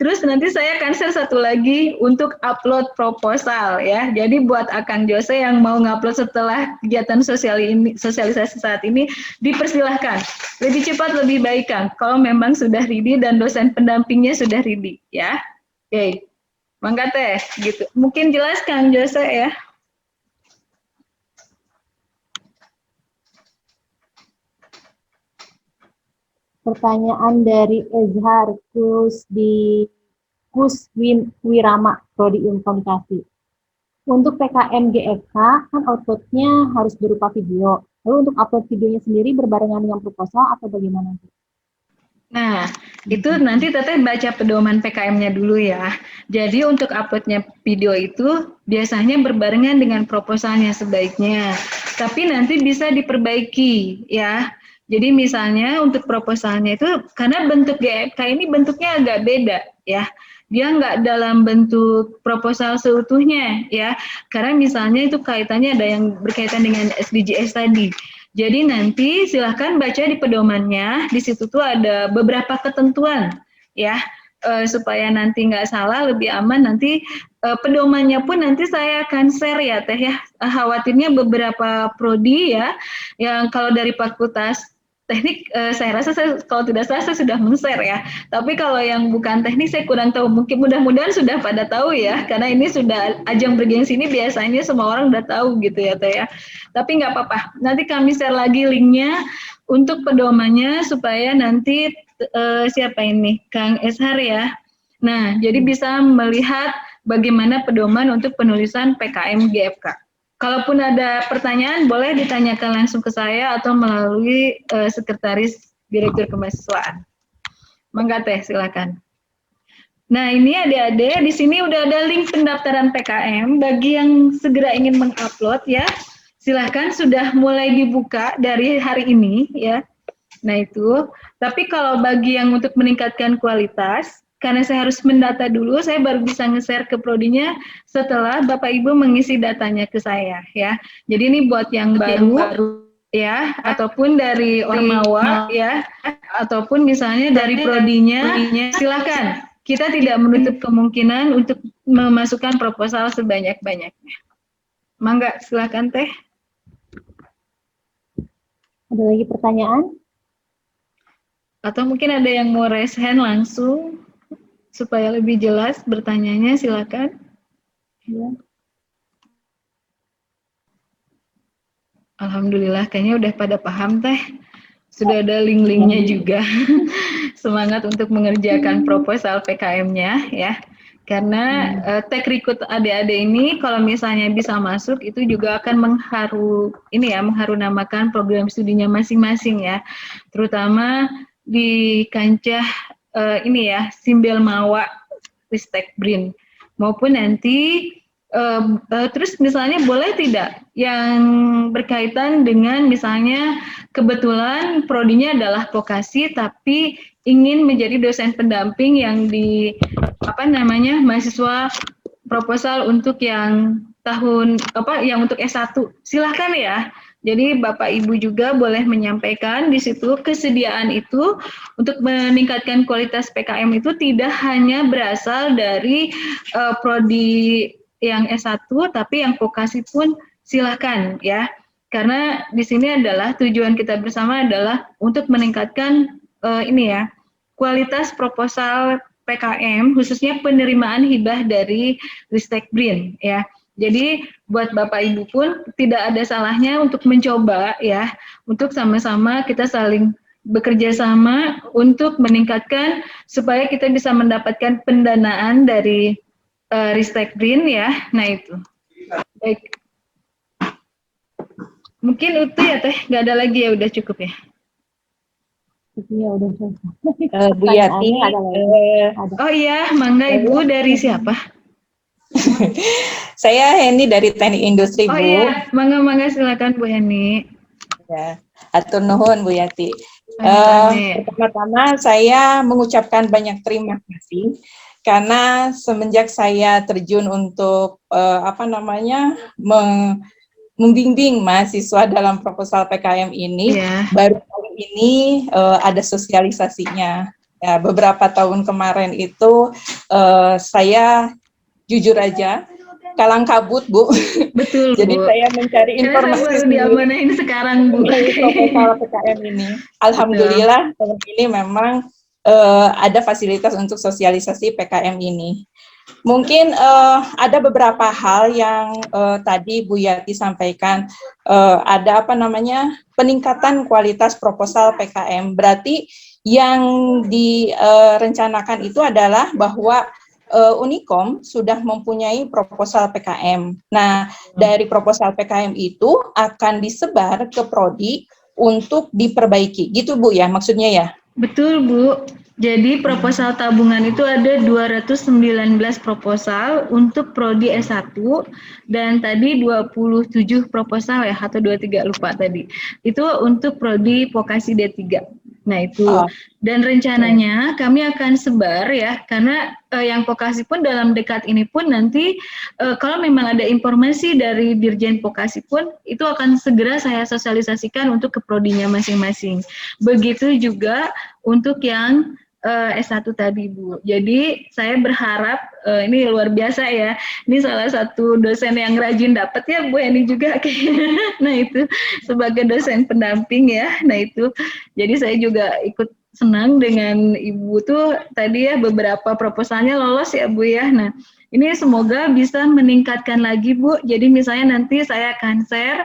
Speaker 5: Terus nanti saya akan share satu lagi untuk upload proposal ya. Jadi buat Akang Jose yang mau ngupload setelah kegiatan sosialisasi saat ini, dipersilahkan. Lebih cepat lebih baik Kang, kalau memang sudah ready dan dosen pendampingnya sudah ready ya. Oke, mangga Teh gitu. Mungkin jelas Kang Jose ya.
Speaker 1: Pertanyaan dari Ezhar Kuswirama, Prodi Ilmu Komunikasi. Untuk PKM GFK, kan outputnya harus berupa video. Lalu untuk upload videonya sendiri berbarengan dengan proposal atau bagaimana?
Speaker 5: Nah, itu nanti Teteh baca pedoman PKM-nya dulu ya. Jadi untuk uploadnya video itu biasanya berbarengan dengan proposalnya sebaiknya. Tapi nanti bisa diperbaiki ya. Jadi misalnya untuk proposalnya itu karena bentuk GFK ini bentuknya agak beda ya. Dia nggak dalam bentuk proposal seutuhnya ya. Karena misalnya itu kaitannya ada yang berkaitan dengan SDGs tadi. Jadi nanti silahkan baca di pedomannya, di situ tuh ada beberapa ketentuan ya, supaya nanti nggak salah, lebih aman nanti pedomannya pun nanti saya akan share ya Teh ya, khawatirnya beberapa prodi ya, yang kalau dari Fakultas Teknik saya rasa kalau tidak salah saya sudah men-share ya, tapi kalau yang bukan teknik saya kurang tahu, mungkin mudah-mudahan sudah pada tahu ya, karena ini sudah ajang bergengsi ini biasanya semua orang udah tahu gitu ya Teh ya. Tapi nggak apa-apa, nanti kami share lagi linknya untuk pedomannya supaya nanti siapa ini, Kang Eshar ya. Nah, jadi bisa melihat bagaimana pedoman untuk penulisan PKM GFK. Kalaupun ada pertanyaan, boleh ditanyakan langsung ke saya atau melalui Sekretaris Direktur Kemahasiswaan. Mangga Teh, silakan. Nah, ini adik-adik, di sini udah ada link pendaftaran PKM bagi yang segera ingin mengupload ya. Silahkan sudah mulai dibuka dari hari ini ya. Nah itu, tapi kalau bagi yang untuk meningkatkan kualitas, karena saya harus mendata dulu, saya baru bisa nge-share ke prodinya setelah Bapak Ibu mengisi datanya ke saya ya. Jadi ini buat yang baru ya, ataupun dari Ormawa ya, ataupun misalnya dari prodinya, silakan. Kita tidak menutup kemungkinan untuk memasukkan proposal sebanyak-banyaknya. Mangga, silakan Teh.
Speaker 1: Ada lagi pertanyaan?
Speaker 5: Atau mungkin ada yang mau raise hand langsung supaya lebih jelas bertanyanya, silakan.
Speaker 1: Ya.
Speaker 5: Alhamdulillah, kayaknya udah pada paham Teh. Sudah ada link-linknya juga. Semangat untuk mengerjakan proposal PKM-nya ya. Karena tech recruit adik-adik ini kalau misalnya bisa masuk itu juga akan mengharunamakan program studinya masing-masing ya. Terutama di kancah ini ya, Simbel Mawa Ristek Brin, maupun nanti terus misalnya boleh tidak yang berkaitan dengan misalnya kebetulan prodinya adalah vokasi tapi ingin menjadi dosen pendamping yang di mahasiswa proposal untuk yang yang untuk S1 silahkan ya. Jadi Bapak Ibu juga boleh menyampaikan di situ kesediaan itu untuk meningkatkan kualitas PKM itu tidak hanya berasal dari prodi yang S1 tapi yang vokasi pun silahkan ya. Karena di sini adalah tujuan kita bersama adalah untuk meningkatkan kualitas proposal PKM khususnya penerimaan hibah dari Ristek Brin ya. Jadi buat Bapak Ibu pun tidak ada salahnya untuk mencoba ya, untuk sama-sama kita saling bekerja sama untuk meningkatkan supaya kita bisa mendapatkan pendanaan dari Ristek Brin ya. Nah itu. Baik. Mungkin itu ya Teh, nggak ada lagi ya, udah cukup ya.
Speaker 1: Iya udah selesai.
Speaker 7: Bu Yati.
Speaker 5: Oh iya, mangga Ibu dari siapa?
Speaker 7: Saya Heni dari Teknik Industri, Bu.
Speaker 5: Oh iya, mangga silakan Bu Heni.
Speaker 7: Ya, atur nuhun Bu Yati.
Speaker 5: Amin.
Speaker 7: Pertama-tama saya mengucapkan banyak terima kasih karena semenjak saya terjun untuk membimbing mahasiswa dalam proposal PKM ini, baru kali ini ada sosialisasinya. Ya, beberapa tahun kemarin itu saya jujur aja kalang kabut, Bu.
Speaker 5: Betul,
Speaker 7: Jadi
Speaker 5: Bu.
Speaker 7: saya mencari informasi
Speaker 5: baru diamanain sekarang, Bu.
Speaker 7: dari proposal PKM ini. Alhamdulillah tahun ini memang ada fasilitas untuk sosialisasi PKM ini. Mungkin ada beberapa hal yang tadi Bu Yati sampaikan, ada peningkatan kualitas proposal PKM. Berarti yang direncanakan itu adalah bahwa Unikom sudah mempunyai proposal PKM. Nah, dari proposal PKM itu akan disebar ke prodi untuk diperbaiki. Gitu Bu ya, maksudnya ya?
Speaker 5: Betul, Bu. Jadi proposal tabungan itu ada 219 proposal untuk prodi S1 dan tadi 27 proposal ya, atau 23 lupa tadi. Itu untuk prodi vokasi D3. Nah, itu.
Speaker 7: Oh.
Speaker 5: Dan rencananya kami akan sebar ya, karena yang vokasi pun dalam dekat ini pun nanti kalau memang ada informasi dari Dirjen Vokasi pun itu akan segera saya sosialisasikan untuk ke prodinya masing-masing. Begitu juga untuk yang S1 tadi, Bu. Jadi saya berharap ini luar biasa ya. Ini salah satu dosen yang rajin dapat ya, Bu Eni juga kayaknya. Nah, itu sebagai dosen pendamping ya. Nah, itu. Jadi saya juga ikut senang dengan Ibu tuh tadi ya, beberapa proposalnya lolos ya, Bu ya. Nah, ini semoga bisa meningkatkan lagi, Bu. Jadi misalnya nanti saya akan share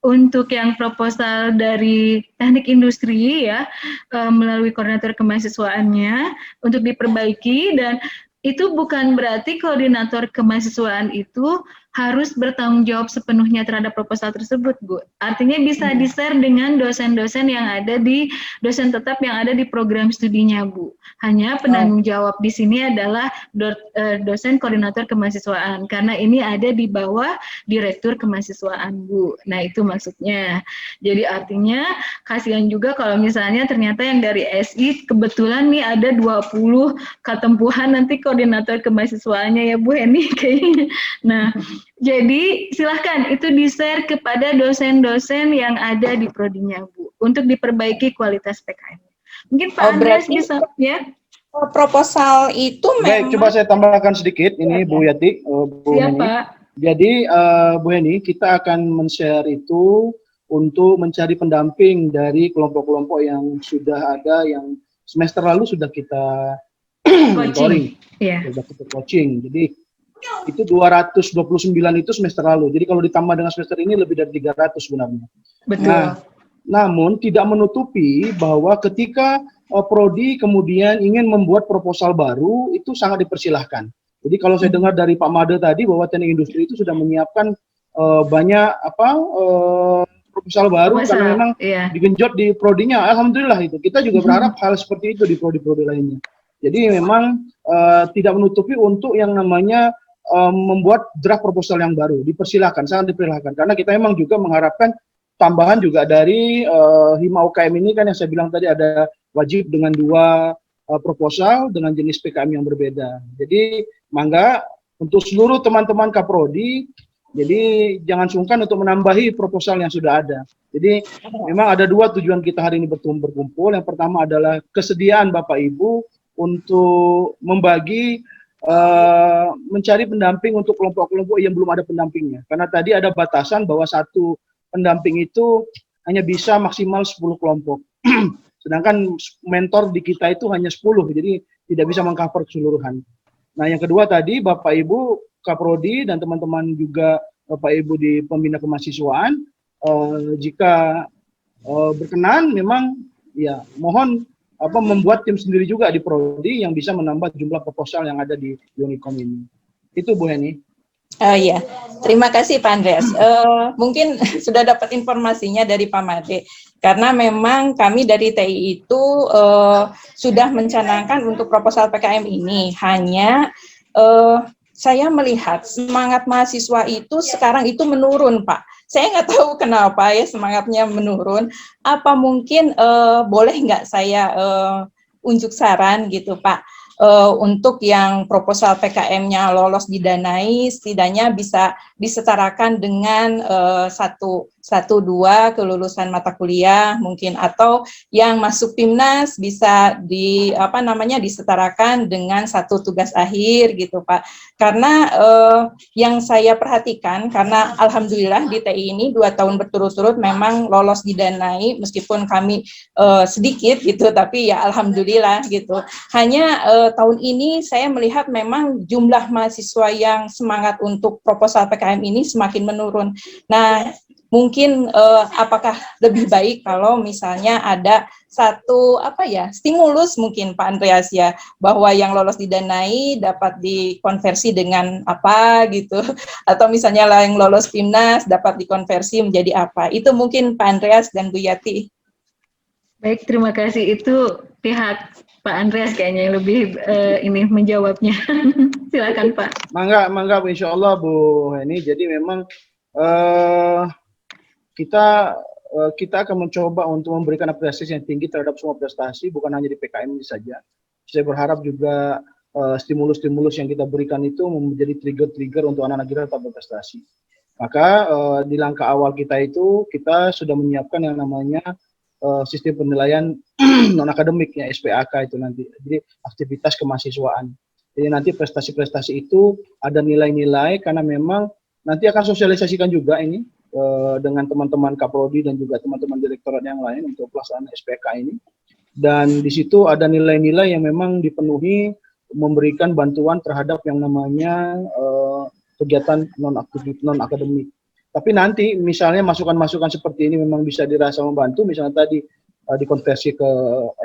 Speaker 5: untuk yang proposal dari teknik industri ya, melalui koordinator kemahasiswaannya untuk diperbaiki, dan itu bukan berarti koordinator kemahasiswaan itu harus bertanggung jawab sepenuhnya terhadap proposal tersebut, Bu. Artinya bisa di-share dengan dosen-dosen yang ada di, dosen tetap yang ada di program studinya, Bu. Hanya penanggung jawab di sini adalah dosen koordinator kemahasiswaan, karena ini ada di bawah direktur kemahasiswaan, Bu. Nah, itu maksudnya. Jadi artinya kasihan juga kalau misalnya ternyata yang dari SI kebetulan nih ada 20 ketempuhan nanti koordinator kemahasiswaannya ya, Bu Eni kayaknya. Nah, jadi silahkan itu di-share kepada dosen-dosen yang ada di prodinya, Bu, untuk diperbaiki kualitas PKM. Mungkin Pak Andreas bisa ya.
Speaker 7: Proposal itu
Speaker 4: Baik, coba saya tambahkan sedikit ini Bu Yati, Bu Heni. Jadi Bu Heni, kita akan men-share itu untuk mencari pendamping dari kelompok-kelompok yang sudah ada, yang semester lalu sudah kita mentoring, sudah kita coaching. Jadi itu 229 itu semester lalu. Jadi kalau ditambah dengan semester ini lebih dari 300 sebenarnya.
Speaker 5: Betul.
Speaker 4: Nah, namun tidak menutupi bahwa ketika prodi kemudian ingin membuat proposal baru, itu sangat dipersilahkan. Jadi kalau saya dengar dari Pak Made tadi bahwa teknik industri itu sudah menyiapkan banyak proposal baru karena memang digenjot di prodinya. Alhamdulillah itu. Kita juga berharap hal seperti itu di prodi-prodi lainnya. Jadi memang tidak menutupi untuk yang namanya membuat draft proposal yang baru. Dipersilahkan, sangat dipersilahkan. Karena kita memang juga mengharapkan tambahan juga dari Hima UKM ini kan yang saya bilang tadi ada wajib dengan 2 proposal dengan jenis PKM yang berbeda. Jadi mangga untuk seluruh teman-teman Kaprodi, jadi jangan sungkan untuk menambahi proposal yang sudah ada. Jadi memang ada 2 tujuan kita hari ini berkumpul. Yang pertama adalah kesediaan Bapak Ibu untuk membagi mencari pendamping untuk kelompok-kelompok yang belum ada pendampingnya. Karena tadi ada batasan bahwa 1 pendamping itu hanya bisa maksimal 10 kelompok. Sedangkan mentor di kita itu hanya 10, jadi tidak bisa mengcover keseluruhan. Nah, yang kedua tadi Bapak Ibu Kaprodi dan teman-teman juga Bapak Ibu di Pembina Kemahasiswaan, jika berkenan memang ya mohon membuat tim sendiri juga di prodi yang bisa menambah jumlah proposal yang ada di Unicom ini. Itu Bu Heni.
Speaker 7: Iya, terima kasih Pak Andreas. Mungkin sudah dapat informasinya dari Pak Made, karena memang kami dari TI itu sudah mencanangkan untuk proposal PKM ini. Hanya saya melihat semangat mahasiswa itu sekarang itu menurun, Pak. Saya nggak tahu kenapa ya semangatnya menurun. Apa mungkin boleh nggak saya unjuk saran gitu, Pak? Untuk yang proposal PKM-nya lolos didanai, setidaknya bisa disetarakan dengan 1-2 kelulusan mata kuliah mungkin, atau yang masuk PIMNAS bisa disetarakan dengan 1 tugas akhir gitu, Pak. Karena yang saya perhatikan, karena alhamdulillah di TI ini 2 tahun berturut-turut memang lolos didanai, meskipun kami sedikit gitu, tapi ya alhamdulillah gitu. Hanya tahun ini saya melihat memang jumlah mahasiswa yang semangat untuk proposal PKM ini semakin menurun. Nah, mungkin apakah lebih baik kalau misalnya ada satu stimulus mungkin Pak Andreas ya, bahwa yang lolos didanai dapat dikonversi dengan apa gitu, atau misalnya yang lolos PIMNAS dapat dikonversi menjadi apa. Itu mungkin Pak Andreas dan Bu Yati.
Speaker 5: Baik, terima kasih. Itu pihak Pak Andreas kayaknya yang lebih ini menjawabnya. Silakan Pak.
Speaker 4: Mangga, insya Allah Bu Heni. Jadi memang eh, kita kita akan mencoba untuk memberikan apresiasi yang tinggi terhadap semua prestasi, bukan hanya di PKM ini saja. Saya berharap juga stimulus-stimulus yang kita berikan itu menjadi trigger-trigger untuk anak-anak kita tetap berprestasi. Maka di langkah awal kita itu kita sudah menyiapkan yang namanya sistem penilaian non-akademik ya, SPAK itu nanti. Jadi aktivitas kemahasiswaan. Jadi nanti prestasi-prestasi itu ada nilai-nilai karena memang nanti akan sosialisasikan juga ini dengan teman-teman Kaprodi dan juga teman-teman direktorat yang lain untuk pelaksanaan SPK ini. Dan di situ ada nilai-nilai yang memang dipenuhi memberikan bantuan terhadap yang namanya kegiatan non-akademik. Tapi nanti misalnya masukan-masukan seperti ini memang bisa dirasa membantu, misalnya tadi dikonversi ke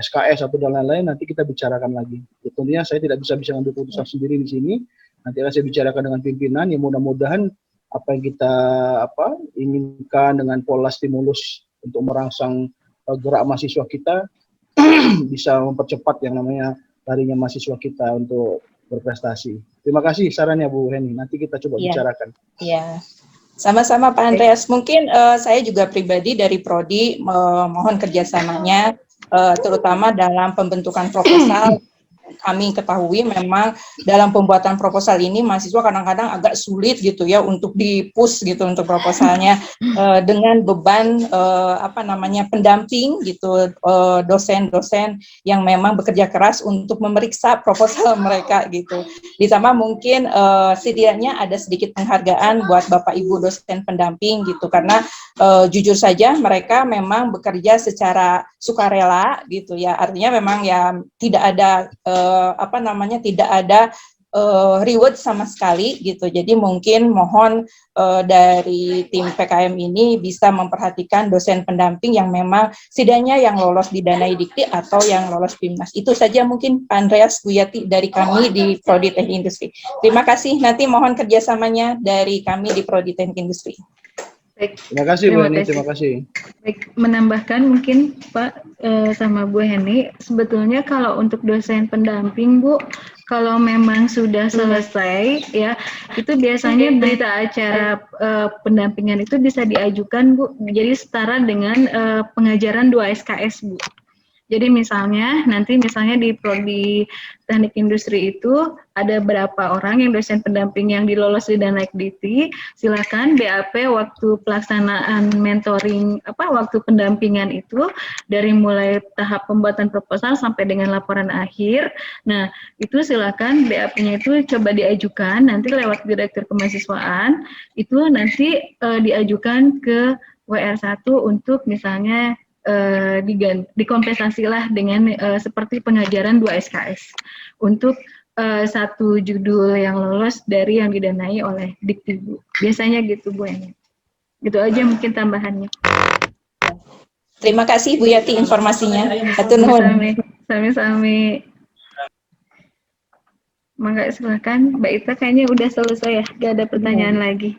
Speaker 4: SKS atau dan lain-lain, nanti kita bicarakan lagi. Tentunya saya tidak bisa ngambil keputusan sendiri di sini. Nanti akan saya bicarakan dengan pimpinan. Ya mudah-mudahan apa yang kita inginkan dengan pola stimulus untuk merangsang gerak mahasiswa kita bisa mempercepat yang namanya larinya mahasiswa kita untuk berprestasi. Terima kasih sarannya Bu Heni. Nanti kita coba bicarakan.
Speaker 7: Iya. Sama-sama Pak Andreas. Mungkin saya juga pribadi dari Prodi mohon kerjasamanya, terutama dalam pembentukan proposal. Kami ketahui memang dalam pembuatan proposal ini mahasiswa kadang-kadang agak sulit gitu ya untuk di-push gitu untuk proposalnya dengan beban pendamping gitu, dosen-dosen yang memang bekerja keras untuk memeriksa proposal mereka gitu. Ditambah mungkin setidaknya ada sedikit penghargaan buat Bapak Ibu dosen pendamping gitu, karena jujur saja mereka memang bekerja secara sukarela gitu ya, artinya memang ya tidak ada tidak ada reward sama sekali gitu. Jadi mungkin mohon dari tim PKM ini bisa memperhatikan dosen pendamping yang memang setidaknya yang lolos di Danai Dikti atau yang lolos PIMNAS. Itu saja mungkin Pak Andreas, Bu Yati dari kami di Prodi Teknik Industri. Terima kasih. Nanti mohon kerjasamanya dari kami di Prodi Teknik Industri.
Speaker 5: Baik.
Speaker 4: Terima kasih Bu Heni, terima kasih.
Speaker 5: Baik, menambahkan mungkin Pak sama Bu Heni, sebetulnya kalau untuk dosen pendamping Bu, kalau memang sudah selesai ya, itu biasanya berita acara pendampingan itu bisa diajukan Bu, jadi setara dengan pengajaran 2 SKS Bu. Jadi misalnya di Prodi Teknik Industri itu ada berapa orang yang dosen pendamping yang dilolos di Danai-Dikti, silakan BAP waktu pelaksanaan mentoring waktu pendampingan itu dari mulai tahap pembuatan proposal sampai dengan laporan akhir. Nah, itu silakan BAP-nya itu coba diajukan nanti lewat Direktur Kemahasiswaan, itu nanti diajukan ke WR1 untuk misalnya dikompensasilah dengan seperti pengajaran 2 SKS untuk satu judul yang lolos dari yang didanai oleh Dikti Bu. Biasanya gitu Bu Eni. Gitu aja mungkin tambahannya.
Speaker 7: Terima kasih Bu Yati informasinya. Hatur nuhun.
Speaker 5: Sami-sami. Mangga silakan Mbak Ita, kayaknya udah selesai ya, gak ada pertanyaan lagi.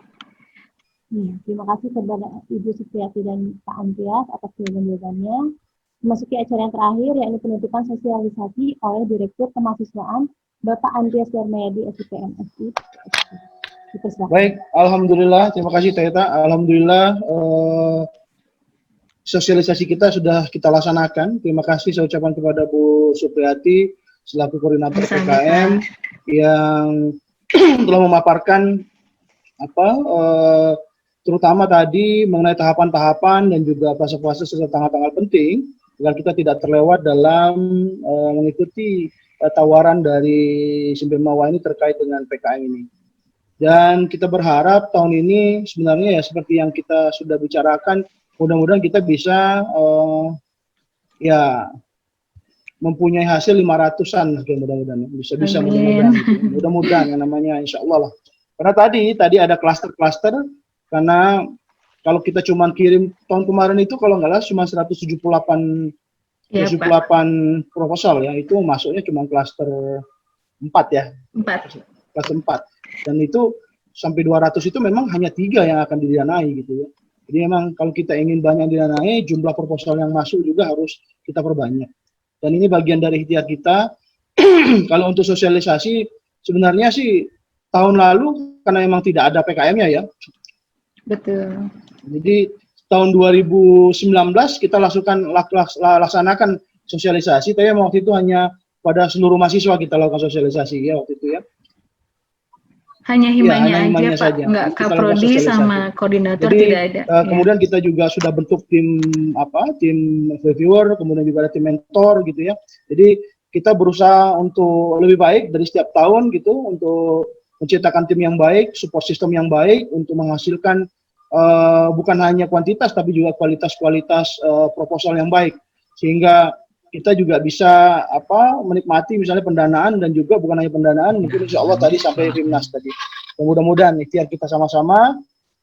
Speaker 1: Terima kasih kepada Ibu Supriyati dan Pak Andreas atas jawaban-jawabannya. Memasuki acara yang terakhir, yakni penutupan sosialisasi oleh Direktur Kemahasiswaan Bapak Andreas Darmayadi, SIPM SI.
Speaker 4: Baik, alhamdulillah, terima kasih Teta. Alhamdulillah sosialisasi kita sudah kita laksanakan. Terima kasih saya ucapkan kepada Bu Supriyati selaku koordinator PKM yang telah memaparkan terutama tadi mengenai tahapan-tahapan dan juga fase-fase serta tanggal-tanggal penting agar kita tidak terlewat dalam mengikuti tawaran dari Simpermawa ini terkait dengan PKM ini. Dan kita berharap tahun ini sebenarnya ya seperti yang kita sudah bicarakan, mudah-mudahan kita bisa mempunyai hasil 500-an mudah-mudahan bisa mudah-mudahan yang namanya insya Allah lah. Karena tadi ada klaster-klaster. Karena kalau kita cuma kirim tahun kemarin itu kalau nggak salah cuma 178 proposal ya, itu masuknya cuma klaster 4 ya. 4. Klaster 4. Dan itu sampai 200 itu memang hanya 3 yang akan didanai gitu ya. Jadi memang kalau kita ingin banyak didanai, jumlah proposal yang masuk juga harus kita perbanyak. Dan ini bagian dari ikhtiar kita. Kalau untuk sosialisasi, sebenarnya sih tahun lalu karena memang tidak ada PKM-nya ya.
Speaker 5: Betul.
Speaker 4: Jadi tahun 2019 kita laksanakan sosialisasi, tapi waktu itu hanya pada seluruh mahasiswa kita lakukan sosialisasi ya waktu itu ya.
Speaker 5: Hanya himanya
Speaker 4: himanya
Speaker 5: aja Pak,
Speaker 4: saja.
Speaker 5: nggak
Speaker 4: Kita lakukan
Speaker 5: kaprodi
Speaker 4: sosialisasi.
Speaker 5: sama koordinator
Speaker 4: Jadi,
Speaker 5: tidak ada.
Speaker 4: kemudian kita juga sudah bentuk tim tim reviewer, kemudian juga ada tim mentor gitu ya. Jadi kita berusaha untuk lebih baik dari setiap tahun gitu, untuk menciptakan tim yang baik, support system yang baik untuk menghasilkan bukan hanya kuantitas tapi juga kualitas proposal yang baik, sehingga kita juga bisa menikmati misalnya pendanaan, dan juga bukan hanya pendanaan, mungkin insya Allah tadi sampai Timnas tadi. Mudah-mudahan ikhtiar kita sama-sama.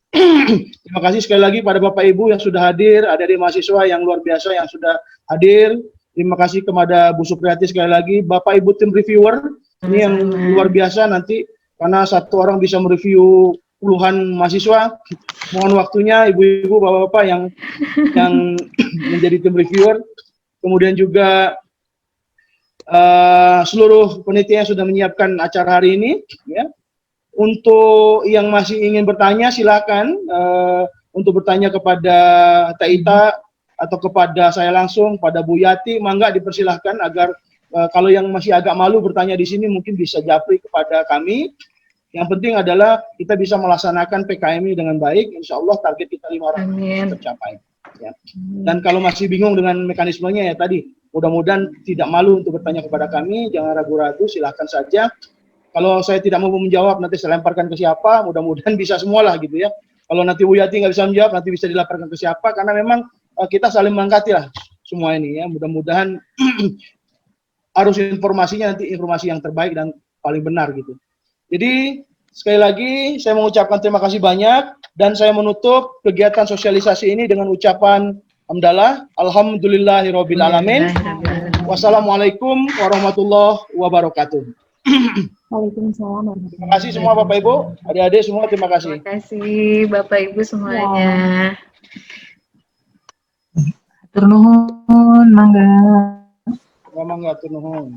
Speaker 4: Terima kasih sekali lagi pada Bapak Ibu yang sudah hadir, adik-adik mahasiswa yang luar biasa yang sudah hadir. Terima kasih kepada Bu Supriyati sekali lagi, Bapak Ibu tim reviewer ini yang luar biasa, nanti karena satu orang bisa mereview puluhan mahasiswa. Mohon waktunya ibu-ibu, bapak-bapak yang menjadi tim reviewer. Kemudian juga seluruh panitia sudah menyiapkan acara hari ini ya. Untuk yang masih ingin bertanya silakan untuk bertanya kepada Taita atau kepada saya langsung, pada Bu Yati, mangga dipersilahkan agar kalau yang masih agak malu bertanya di sini mungkin bisa japri kepada kami. Yang penting adalah kita bisa melaksanakan PKM ini dengan baik, insya Allah target kita 5 orang tercapai. Ya. Dan kalau masih bingung dengan mekanismenya ya tadi, mudah-mudahan tidak malu untuk bertanya kepada kami, jangan ragu-ragu, silahkan saja. Kalau saya tidak mau menjawab, nanti saya lemparkan ke siapa, mudah-mudahan bisa semualah gitu ya. Kalau nanti Bu Yati nggak bisa menjawab, nanti bisa dilaporkan ke siapa, karena memang kita saling melengkapi lah semua ini ya. Mudah-mudahan arus informasinya nanti informasi yang terbaik dan paling benar gitu. Jadi sekali lagi saya mengucapkan terima kasih banyak, dan saya menutup kegiatan sosialisasi ini dengan ucapan hamdalah, alhamdulillahirabbil alamin. Wassalamualaikum warahmatullahi wabarakatuh.
Speaker 1: Waalaikumsalam.
Speaker 4: Terima kasih semua Bapak Ibu, adik-adik semua, terima kasih.
Speaker 5: Terima kasih Bapak Ibu semuanya.
Speaker 2: Atur nuhun, mangga.
Speaker 4: Mangga atur nuhun.